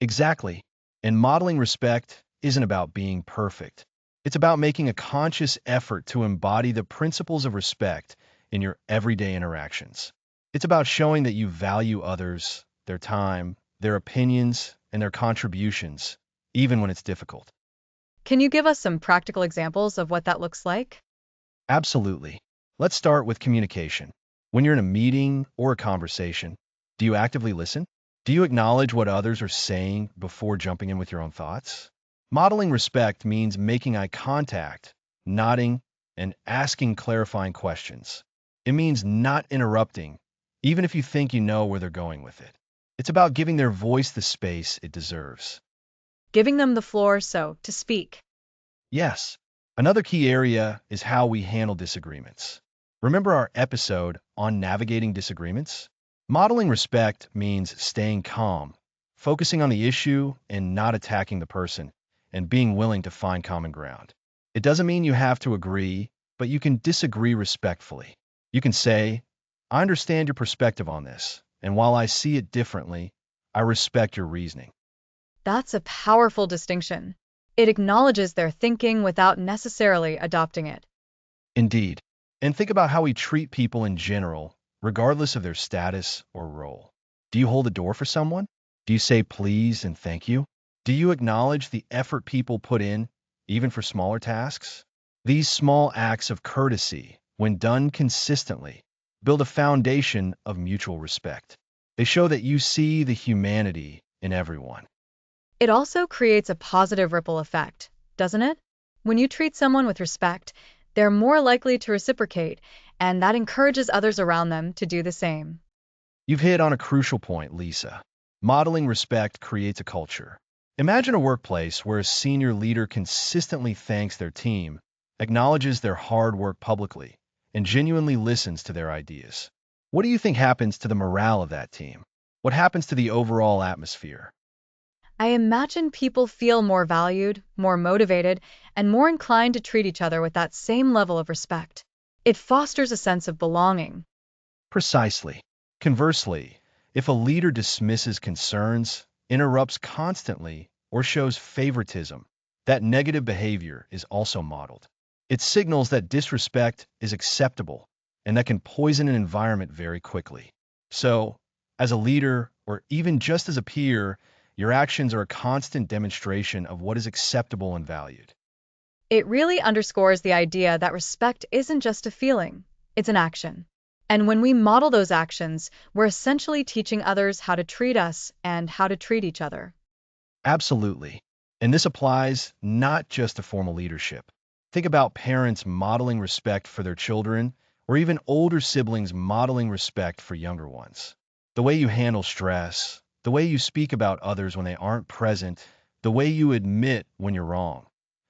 Exactly. And modeling respect isn't about being perfect. It's about making a conscious effort to embody the principles of respect in your everyday interactions. It's about showing that you value others, their time, their opinions, and their contributions, even when it's difficult. Can you give us some practical examples of what that looks like? Absolutely. Let's start with communication. When you're in a meeting or a conversation, do you actively listen? Do you acknowledge what others are saying before jumping in with your own thoughts? Modeling respect means making eye contact, nodding, and asking clarifying questions. It means not interrupting, even if you think you know where they're going with it. It's about giving their voice the space it deserves. Giving them the floor, so to speak. Yes, another key area is how we handle disagreements. Remember our episode on navigating disagreements? Modeling respect means staying calm, focusing on the issue and not attacking the person, and being willing to find common ground. It doesn't mean you have to agree, but you can disagree respectfully. You can say, I understand your perspective on this, and while I see it differently, I respect your reasoning. That's a powerful distinction. It acknowledges their thinking without necessarily adopting it. Indeed. And think about how we treat people in general, regardless of their status or role. Do you hold a door for someone? Do you say please and thank you? Do you acknowledge the effort people put in, even for smaller tasks? These small acts of courtesy, when done consistently, build a foundation of mutual respect. They show that you see the humanity in everyone. It also creates a positive ripple effect, doesn't it? When you treat someone with respect, they're more likely to reciprocate, and that encourages others around them to do the same. You've hit on a crucial point, Lisa. Modeling respect creates a culture. Imagine a workplace where a senior leader consistently thanks their team, acknowledges their hard work publicly, and genuinely listens to their ideas. What do you think happens to the morale of that team? What happens to the overall atmosphere? I imagine people feel more valued, more motivated, and more inclined to treat each other with that same level of respect. It fosters a sense of belonging. Precisely. Conversely, if a leader dismisses concerns, interrupts constantly, or shows favoritism, that negative behavior is also modeled. It signals that disrespect is acceptable and that can poison an environment very quickly. So, as a leader, or even just as a peer, your actions are a constant demonstration of what is acceptable and valued. It really underscores the idea that respect isn't just a feeling, it's an action. And when we model those actions, we're essentially teaching others how to treat us and how to treat each other. Absolutely. And this applies not just to formal leadership. Think about parents modeling respect for their children, or even older siblings modeling respect for younger ones. The way you handle stress, the way you speak about others when they aren't present, the way you admit when you're wrong.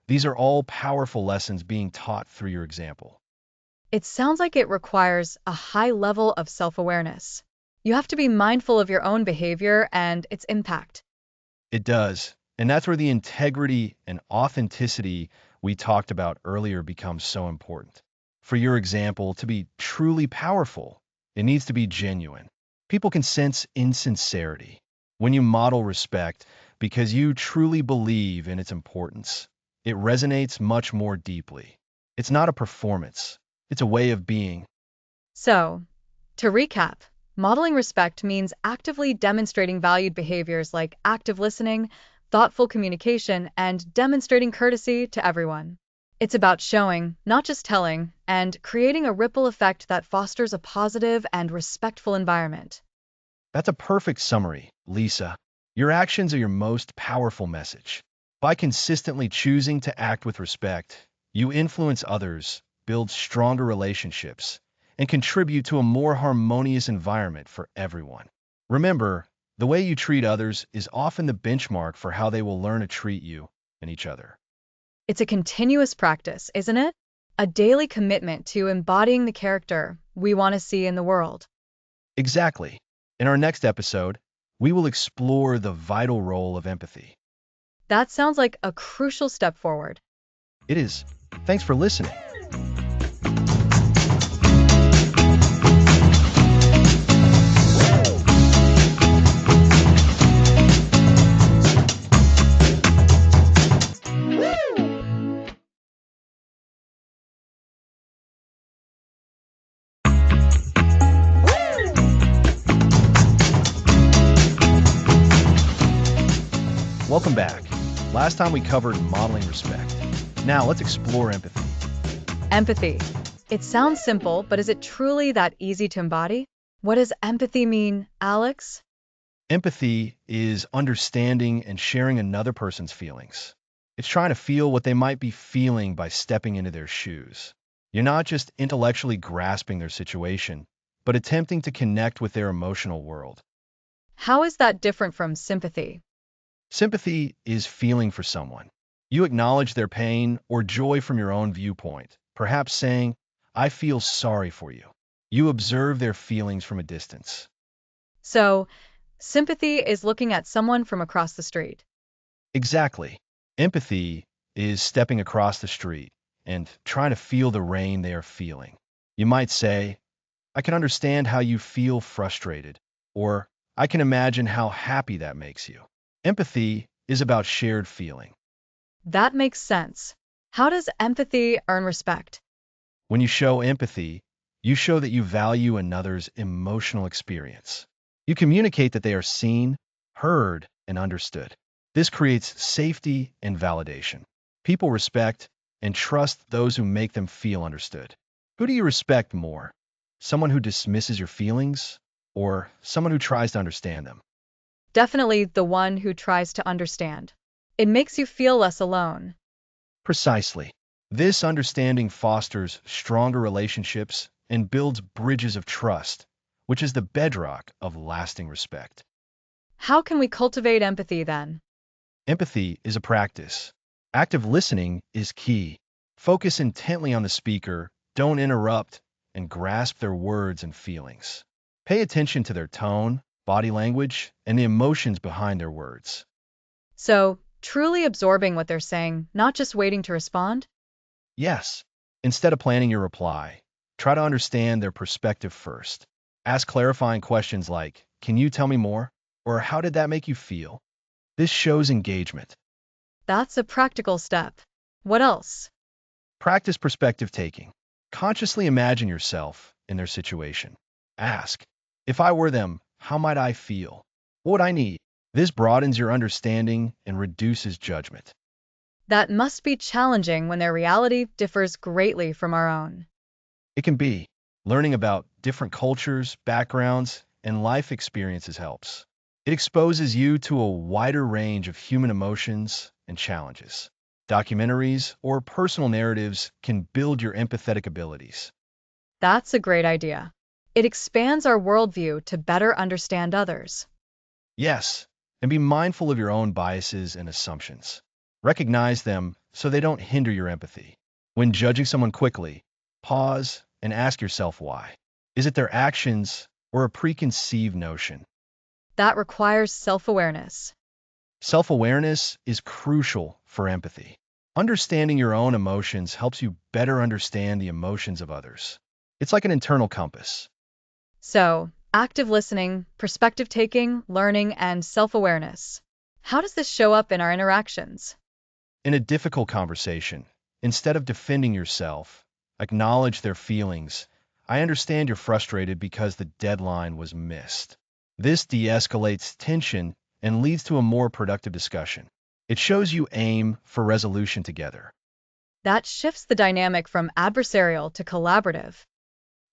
These are all powerful lessons being taught through your example. It sounds like it requires a high level of self-awareness. You have to be mindful of your own behavior and its impact. It does. And that's where the integrity and authenticity we talked about earlier becomes so important. For your example to be truly powerful, it needs to be genuine. People can sense insincerity when you model respect because you truly believe in its importance. It resonates much more deeply. It's not a performance, it's a way of being. So, to recap, modeling respect means actively demonstrating valued behaviors like active listening, thoughtful communication, and demonstrating courtesy to everyone. It's about showing, not just telling, and creating a ripple effect that fosters a positive and respectful environment. That's a perfect summary, Lisa. Your actions are your most powerful message. By consistently choosing to act with respect, you influence others, build stronger relationships, and contribute to a more harmonious environment for everyone. Remember, the way you treat others is often the benchmark for how they will learn to treat you and each other. It's a continuous practice, isn't it? A daily commitment to embodying the character we want to see in the world. Exactly. In our next episode, we will explore the vital role of empathy. That sounds like a crucial step forward. It is. Thanks for listening. Welcome back. Last time we covered modeling respect. Now let's explore empathy. Empathy. It sounds simple, but is it truly that easy to embody? What does empathy mean, Alex? Empathy is understanding and sharing another person's feelings. It's trying to feel what they might be feeling by stepping into their shoes. You're not just intellectually grasping their situation, but attempting to connect with their emotional world. How is that different from sympathy? Sympathy is feeling for someone. You acknowledge their pain or joy from your own viewpoint, perhaps saying, I feel sorry for you. You observe their feelings from a distance. So, sympathy is looking at someone from across the street. Exactly. Empathy is stepping across the street and trying to feel the rain they are feeling. You might say, I can understand how you feel frustrated, or I can imagine how happy that makes you. Empathy is about shared feeling. That makes sense. How does empathy earn respect? When you show empathy, you show that you value another's emotional experience. You communicate that they are seen, heard, and understood. This creates safety and validation. People respect and trust those who make them feel understood. Who do you respect more? Someone who dismisses your feelings or someone who tries to understand them? Definitely the one who tries to understand. It makes you feel less alone. Precisely. This understanding fosters stronger relationships and builds bridges of trust, which is the bedrock of lasting respect. How can we cultivate empathy then? Empathy is a practice. Active listening is key. Focus intently on the speaker, don't interrupt, and grasp their words and feelings. Pay attention to their tone, body language, and the emotions behind their words. So, truly absorbing what they're saying, not just waiting to respond? Yes, instead of planning your reply, try to understand their perspective first. Ask clarifying questions like, can you tell me more? Or how did that make you feel? This shows engagement. That's a practical step. What else? Practice perspective taking. Consciously imagine yourself in their situation. Ask, if I were them, how might I feel? What would I need? This broadens your understanding and reduces judgment. That must be challenging when their reality differs greatly from our own. It can be. Learning about different cultures, backgrounds, and life experiences helps. It exposes you to a wider range of human emotions and challenges. Documentaries or personal narratives can build your empathetic abilities. That's a great idea. It expands our worldview to better understand others. Yes, and be mindful of your own biases and assumptions. Recognize them so they don't hinder your empathy. When judging someone quickly, pause and ask yourself why. Is it their actions or a preconceived notion? That requires self-awareness. Self-awareness is crucial for empathy. Understanding your own emotions helps you better understand the emotions of others. It's like an internal compass. So, active listening, perspective taking, learning, and self-awareness. How does this show up in our interactions? In a difficult conversation, instead of defending yourself, acknowledge their feelings. I understand you're frustrated because the deadline was missed. This de-escalates tension and leads to a more productive discussion. It shows you aim for resolution together. That shifts the dynamic from adversarial to collaborative.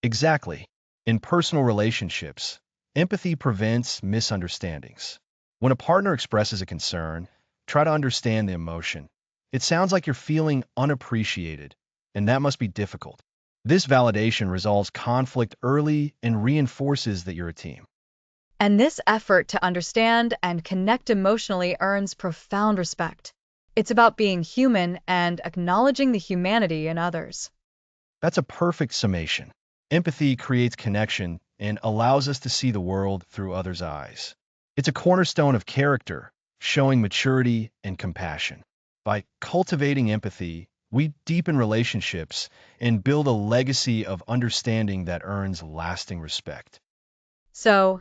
Exactly. In personal relationships, empathy prevents misunderstandings. When a partner expresses a concern, try to understand the emotion. It sounds like you're feeling unappreciated, and that must be difficult. This validation resolves conflict early and reinforces that you're a team. And this effort to understand and connect emotionally earns profound respect. It's about being human and acknowledging the humanity in others. That's a perfect summation. Empathy creates connection and allows us to see the world through others' eyes. It's a cornerstone of character, showing maturity and compassion. By cultivating empathy, we deepen relationships and build a legacy of understanding that earns lasting respect. So,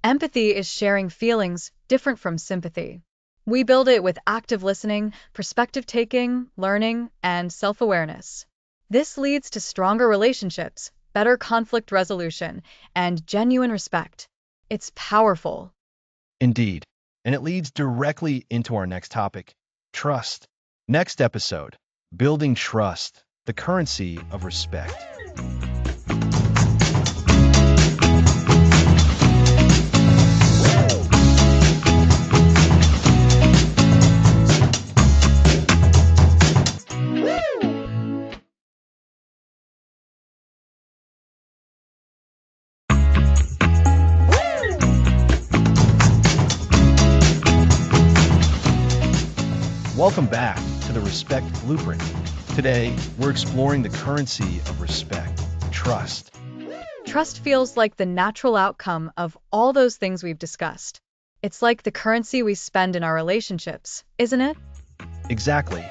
empathy is sharing feelings different from sympathy. We build it with active listening, perspective taking, learning, and self awareness. This leads to stronger relationships, better conflict resolution, and genuine respect. It's powerful. Indeed, and it leads directly into our next topic, trust. Next episode, building trust, the currency of respect. Welcome back to the Respect Blueprint. Today, we're exploring the currency of respect, trust. Trust feels like the natural outcome of all those things we've discussed. It's like the currency we spend in our relationships, isn't it? Exactly.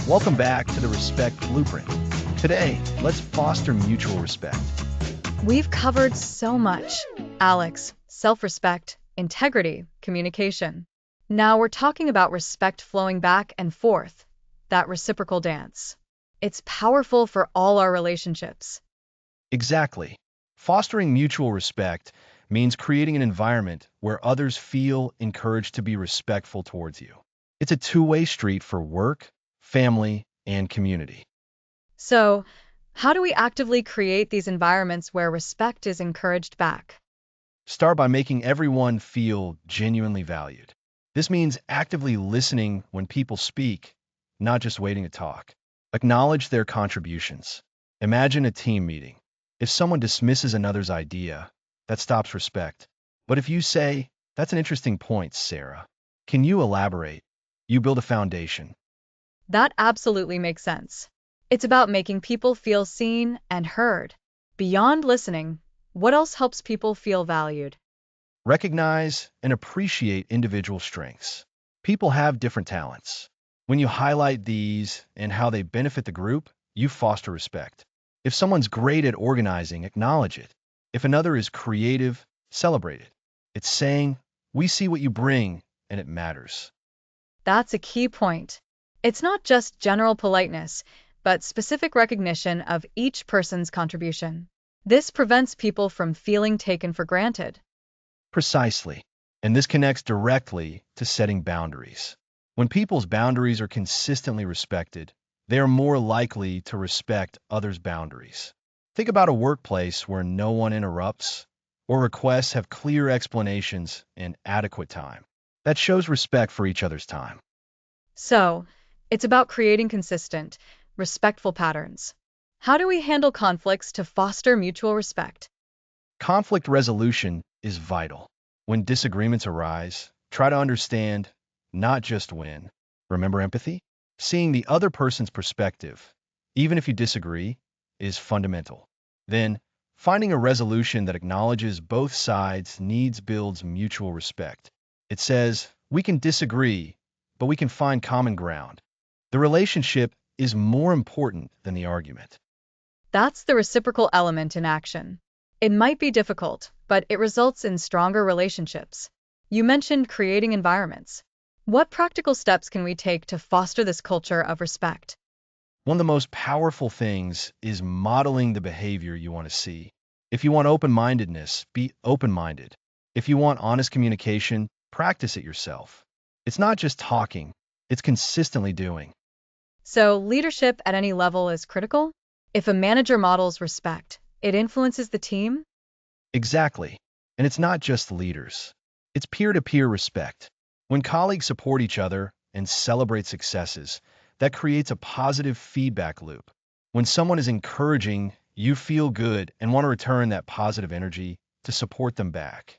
Welcome back to the Respect Blueprint. Today, let's foster mutual respect. We've covered so much, Alex: self respect, integrity, communication. Now we're talking about respect flowing back and forth, that reciprocal dance. It's powerful for all our relationships. Exactly. Fostering mutual respect means creating an environment where others feel encouraged to be respectful towards you. It's a two-way street for work, family, and community. So, how do we actively create these environments where respect is encouraged back? Start by making everyone feel genuinely valued. This means actively listening when people speak, not just waiting to talk. Acknowledge their contributions. Imagine a team meeting. If someone dismisses another's idea, that stops respect. But if you say, "That's an interesting point, Sarah. Can you elaborate?" You build a foundation. That absolutely makes sense. It's about making people feel seen and heard. Beyond listening, what else helps people feel valued? Recognize and appreciate individual strengths. People have different talents. When you highlight these and how they benefit the group, you foster respect. If someone's great at organizing, acknowledge it. If another is creative, celebrate it. It's saying, "We see what you bring, and it matters. That's a key point. It's not just general politeness, but specific recognition of each person's contribution. This prevents people from feeling taken for granted. Precisely. And this connects directly to setting boundaries. When people's boundaries are consistently respected, they are more likely to respect others' boundaries. Think about a workplace where no one interrupts, or requests have clear explanations and adequate time. That shows respect for each other's time. So, it's about creating consistent, respectful patterns. How do we handle conflicts to foster mutual respect? Conflict resolution is vital. When disagreements arise, try to understand, not just win. Remember empathy? Seeing the other person's perspective, even if you disagree, is fundamental. Then, finding a resolution that acknowledges both sides' needs builds mutual respect. It says, we can disagree, but we can find common ground. The relationship is more important than the argument. That's the reciprocal element in action. It might be difficult, but it results in stronger relationships. You mentioned creating environments. What practical steps can we take to foster this culture of respect? One of the most powerful things is modeling the behavior you want to see. If you want open-mindedness, be open-minded. If you want honest communication, practice it yourself. It's not just talking, it's consistently doing. So, leadership at any level is critical? If a manager models respect, it influences the team? Exactly. And it's not just leaders. It's peer-to-peer respect. When colleagues support each other and celebrate successes, that creates a positive feedback loop. When someone is encouraging, you feel good and want to return that positive energy to support them back.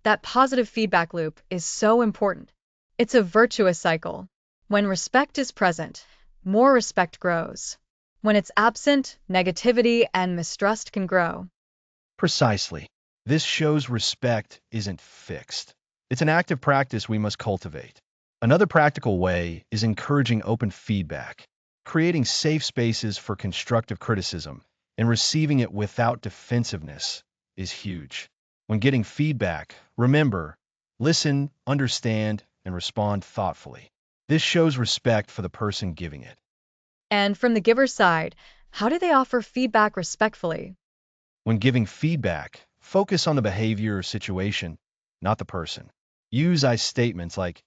That positive feedback loop is so important. It's a virtuous cycle. When respect is present, more respect grows. When it's absent, negativity and mistrust can grow. Precisely. This shows respect isn't fixed. It's an active practice we must cultivate. Another practical way is encouraging open feedback, creating safe spaces for constructive criticism, and receiving it without defensiveness is huge. When getting feedback, remember, listen, understand, and respond thoughtfully. This shows respect for the person giving it. And from the giver's side, how do they offer feedback respectfully? When giving feedback, focus on the behavior or situation, not the person. Use I statements like,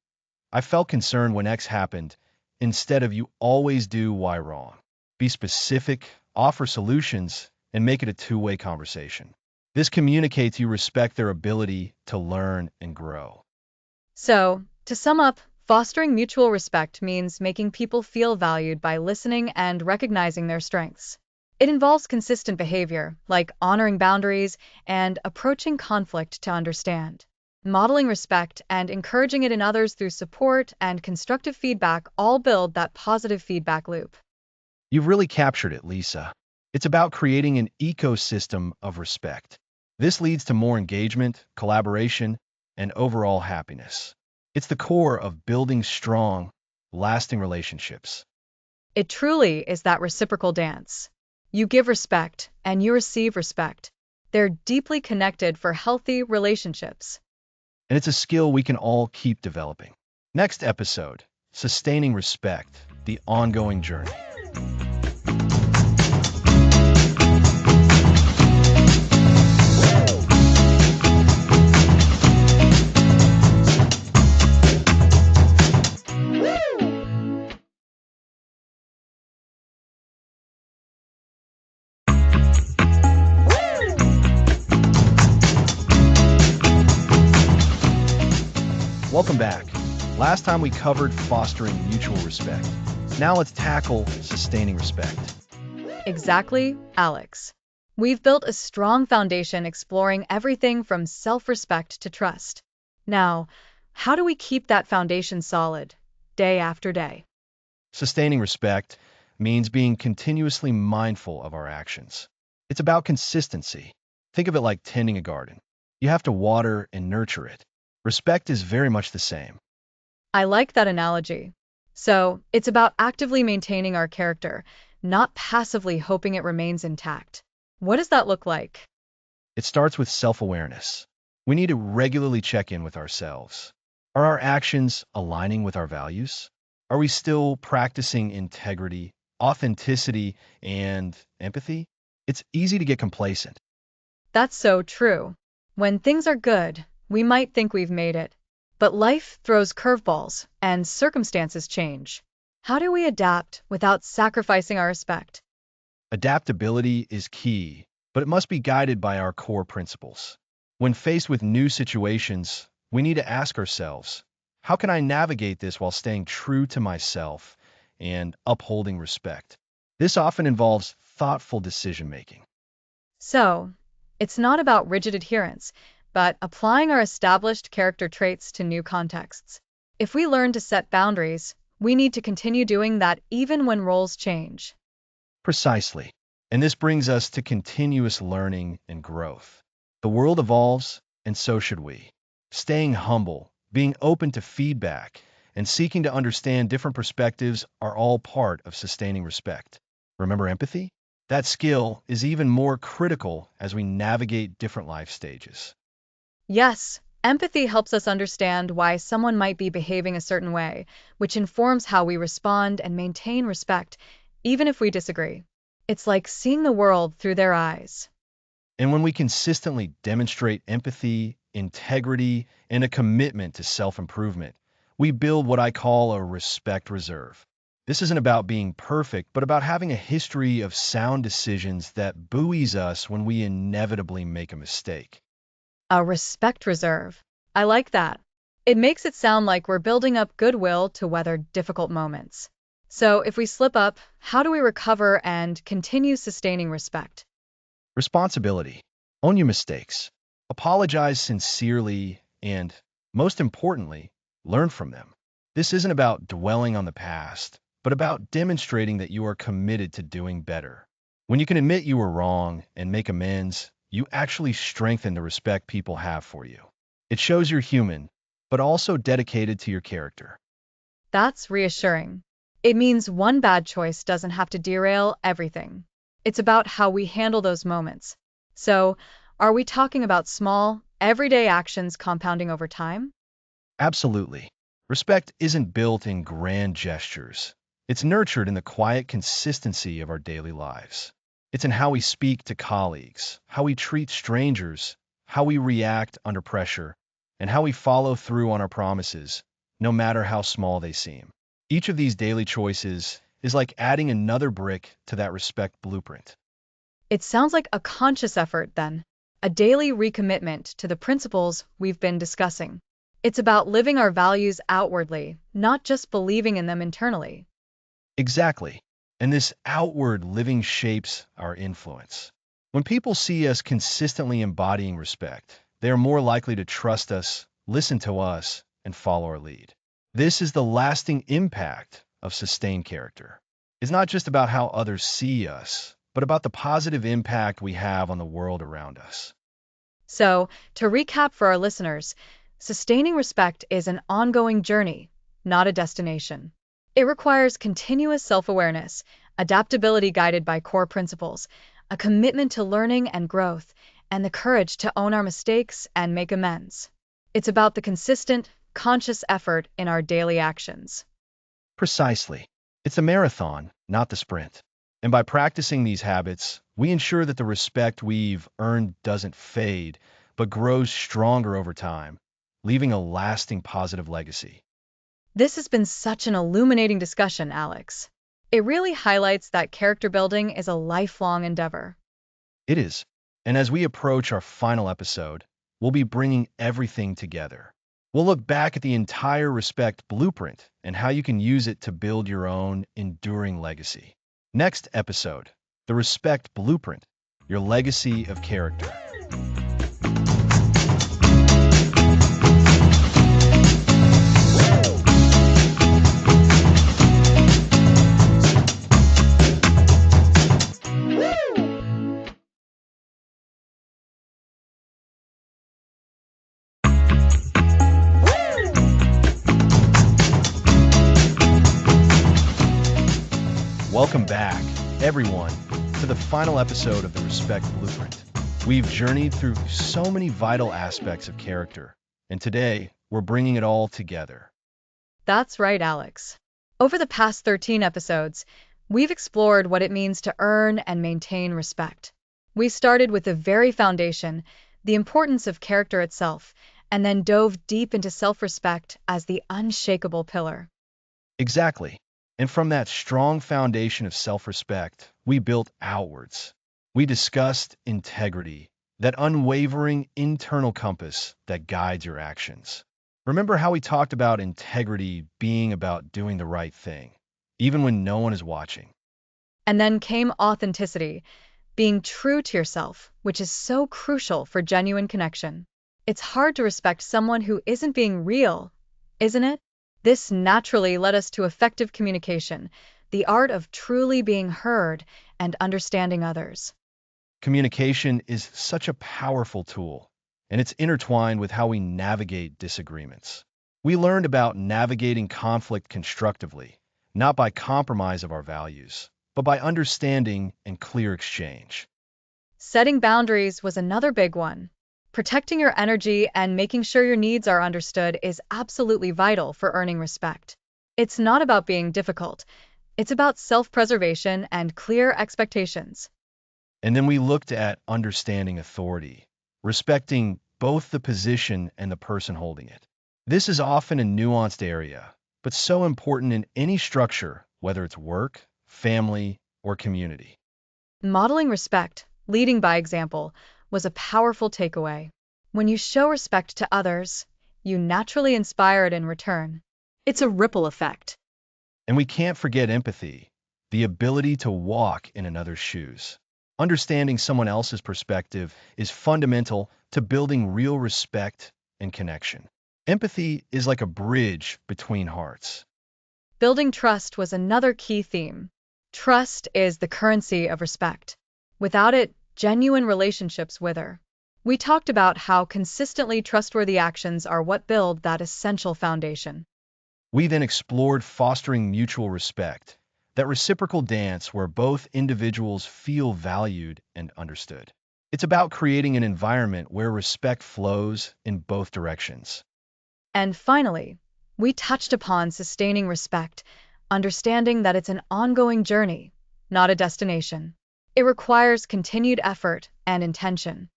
I felt concerned when X happened, instead of you always do Y wrong. Be specific, offer solutions, and make it a two-way conversation. This communicates you respect their ability to learn and grow. So, to sum up, fostering mutual respect means making people feel valued by listening and recognizing their strengths. It involves consistent behavior, like honoring boundaries and approaching conflict to understand. Modeling respect and encouraging it in others through support and constructive feedback all build that positive feedback loop. You've really captured it, Lisa. It's about creating an ecosystem of respect. This leads to more engagement, collaboration, and overall happiness. It's the core of building strong, lasting relationships. It truly is that reciprocal dance. You give respect and you receive respect. They're deeply connected for healthy relationships. And it's a skill we can all keep developing. Next episode, Sustaining Respect, the ongoing journey. Welcome back. Last time we covered fostering mutual respect. Now let's tackle sustaining respect. Exactly, Alex. We've built a strong foundation exploring everything from self-respect to trust. Now, how do we keep that foundation solid, day after day? Sustaining respect means being continuously mindful of our actions. It's about consistency. Think of it like tending a garden. You have to water and nurture it. Respect is very much the same. I like that analogy. So, it's about actively maintaining our character, not passively hoping it remains intact. What does that look like? It starts with self-awareness. We need to regularly check in with ourselves. Are our actions aligning with our values? Are we still practicing integrity, authenticity, and empathy? It's easy to get complacent. That's so true. When things are good, we might think we've made it. But life throws curveballs, and circumstances change. How do we adapt without sacrificing our respect? Adaptability is key, but it must be guided by our core principles. When faced with new situations, we need to ask ourselves, how can I navigate this while staying true to myself and upholding respect? This often involves thoughtful decision making. So, it's not about rigid adherence, but applying our established character traits to new contexts. If we learn to set boundaries, we need to continue doing that even when roles change. Precisely. And this brings us to continuous learning and growth. The world evolves, and so should we. Staying humble, being open to feedback, and seeking to understand different perspectives are all part of sustaining respect. Remember empathy? That skill is even more critical as we navigate different life stages. Yes, empathy helps us understand why someone might be behaving a certain way, which informs how we respond and maintain respect, even if we disagree. It's like seeing the world through their eyes. And when we consistently demonstrate empathy, integrity, and a commitment to self improvement, we build what I call a respect reserve. This isn't about being perfect, but about having a history of sound decisions that buoys us when we inevitably make a mistake. A respect reserve. I like that. It makes it sound like we're building up goodwill to weather difficult moments. So, if we slip up, how do we recover and continue sustaining respect? Responsibility. Own your mistakes. Apologize sincerely and, most importantly, learn from them. This isn't about dwelling on the past, but about demonstrating that you are committed to doing better. When you can admit you were wrong and make amends, you actually strengthen the respect people have for you. It shows you're human, but also dedicated to your character. That's reassuring. It means one bad choice doesn't have to derail everything. It's about how we handle those moments. So, are we talking about small, everyday actions compounding over time? Absolutely. Respect isn't built in grand gestures. It's nurtured in the quiet consistency of our daily lives. It's in how we speak to colleagues, how we treat strangers, how we react under pressure, and how we follow through on our promises, no matter how small they seem. Each of these daily choices is like adding another brick to that respect blueprint. It sounds like a conscious effort, then, a daily recommitment to the principles we've been discussing. It's about living our values outwardly, not just believing in them internally. Exactly. And this outward living shapes our influence. When people see us consistently embodying respect, they are more likely to trust us, listen to us, and follow our lead. This is the lasting impact of sustained character. It's not just about how others see us, but about the positive impact we have on the world around us. So, to recap for our listeners, sustaining respect is an ongoing journey, not a destination. It requires continuous self awareness, adaptability guided by core principles, a commitment to learning and growth, and the courage to own our mistakes and make amends. It's about the consistent, conscious effort in our daily actions. Precisely. It's a marathon, not the sprint. And by practicing these habits, we ensure that the respect we've earned doesn't fade, but grows stronger over time, leaving a lasting positive legacy. This has been such an illuminating discussion, Alex. It really highlights that character building is a lifelong endeavor. It is. And as we approach our final episode, we'll be bringing everything together. We'll look back at the entire respect blueprint and how you can use it to build your own enduring legacy. Next episode, the respect blueprint, your legacy of character. Welcome back, everyone, to the final episode of the Respect Blueprint. We've journeyed through so many vital aspects of character, and today we're bringing it all together. That's right, Alex. Over the past 13 episodes, we've explored what it means to earn and maintain respect. We started with the very foundation, the importance of character itself, and then dove deep into self-respect as the unshakable pillar. Exactly. And from that strong foundation of self-respect, we built outwards. We discussed integrity, that unwavering internal compass that guides your actions. Remember how we talked about integrity being about doing the right thing, even when no one is watching? And then came authenticity, being true to yourself, which is so crucial for genuine connection. It's hard to respect someone who isn't being real, isn't it? This naturally led us to effective communication, the art of truly being heard and understanding others. Communication is such a powerful tool, and it's intertwined with how we navigate disagreements. We learned about navigating conflict constructively, not by compromise of our values, but by understanding and clear exchange. Setting boundaries was another big one. Protecting your energy and making sure your needs are understood is absolutely vital for earning respect. It's not about being difficult, it's about self-preservation and clear expectations. And then we looked at understanding authority, respecting both the position and the person holding it. This is often a nuanced area, but so important in any structure, whether it's work, family, or community. Modeling respect, leading by example, was a powerful takeaway. When you show respect to others, you naturally inspire it in return. It's a ripple effect. And we can't forget empathy, the ability to walk in another's shoes. Understanding someone else's perspective is fundamental to building real respect and connection. Empathy is like a bridge between hearts. Building trust was another key theme. Trust is the currency of respect. Without it, genuine relationships wither. We talked about how consistently trustworthy actions are what build that essential foundation. We then explored fostering mutual respect, that reciprocal dance where both individuals feel valued and understood. It's about creating an environment where respect flows in both directions. And finally, we touched upon sustaining respect, understanding that it's an ongoing journey, not a destination. It requires continued effort and intention.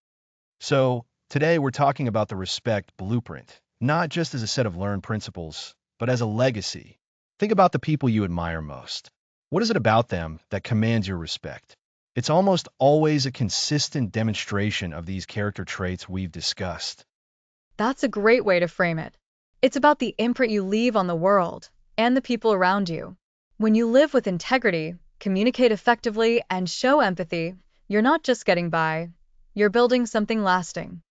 So, today we're talking about the respect blueprint, not just as a set of learned principles, but as a legacy. Think about the people you admire most. What is it about them that commands your respect? It's almost always a consistent demonstration of these character traits we've discussed. That's a great way to frame it. It's about the imprint you leave on the world and the people around you. When you live with integrity, communicate effectively, and show empathy, you're not just getting by, you're building something lasting.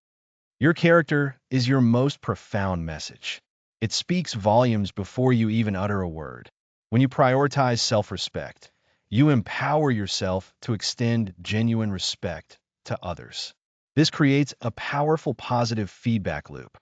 Your character is your most profound message. It speaks volumes before you even utter a word. When you prioritize self-respect, you empower yourself to extend genuine respect to others. This creates a powerful positive feedback loop.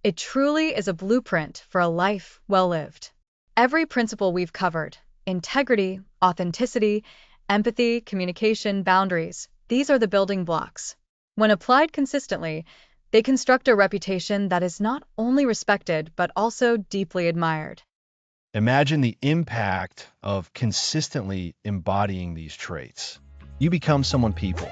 It truly is a blueprint for a life well lived. Every principle we've covered, integrity, authenticity, empathy, communication, boundaries, these are the building blocks. When applied consistently, they construct a reputation that is not only respected but also deeply admired. Imagine the impact of consistently embodying these traits. You become someone people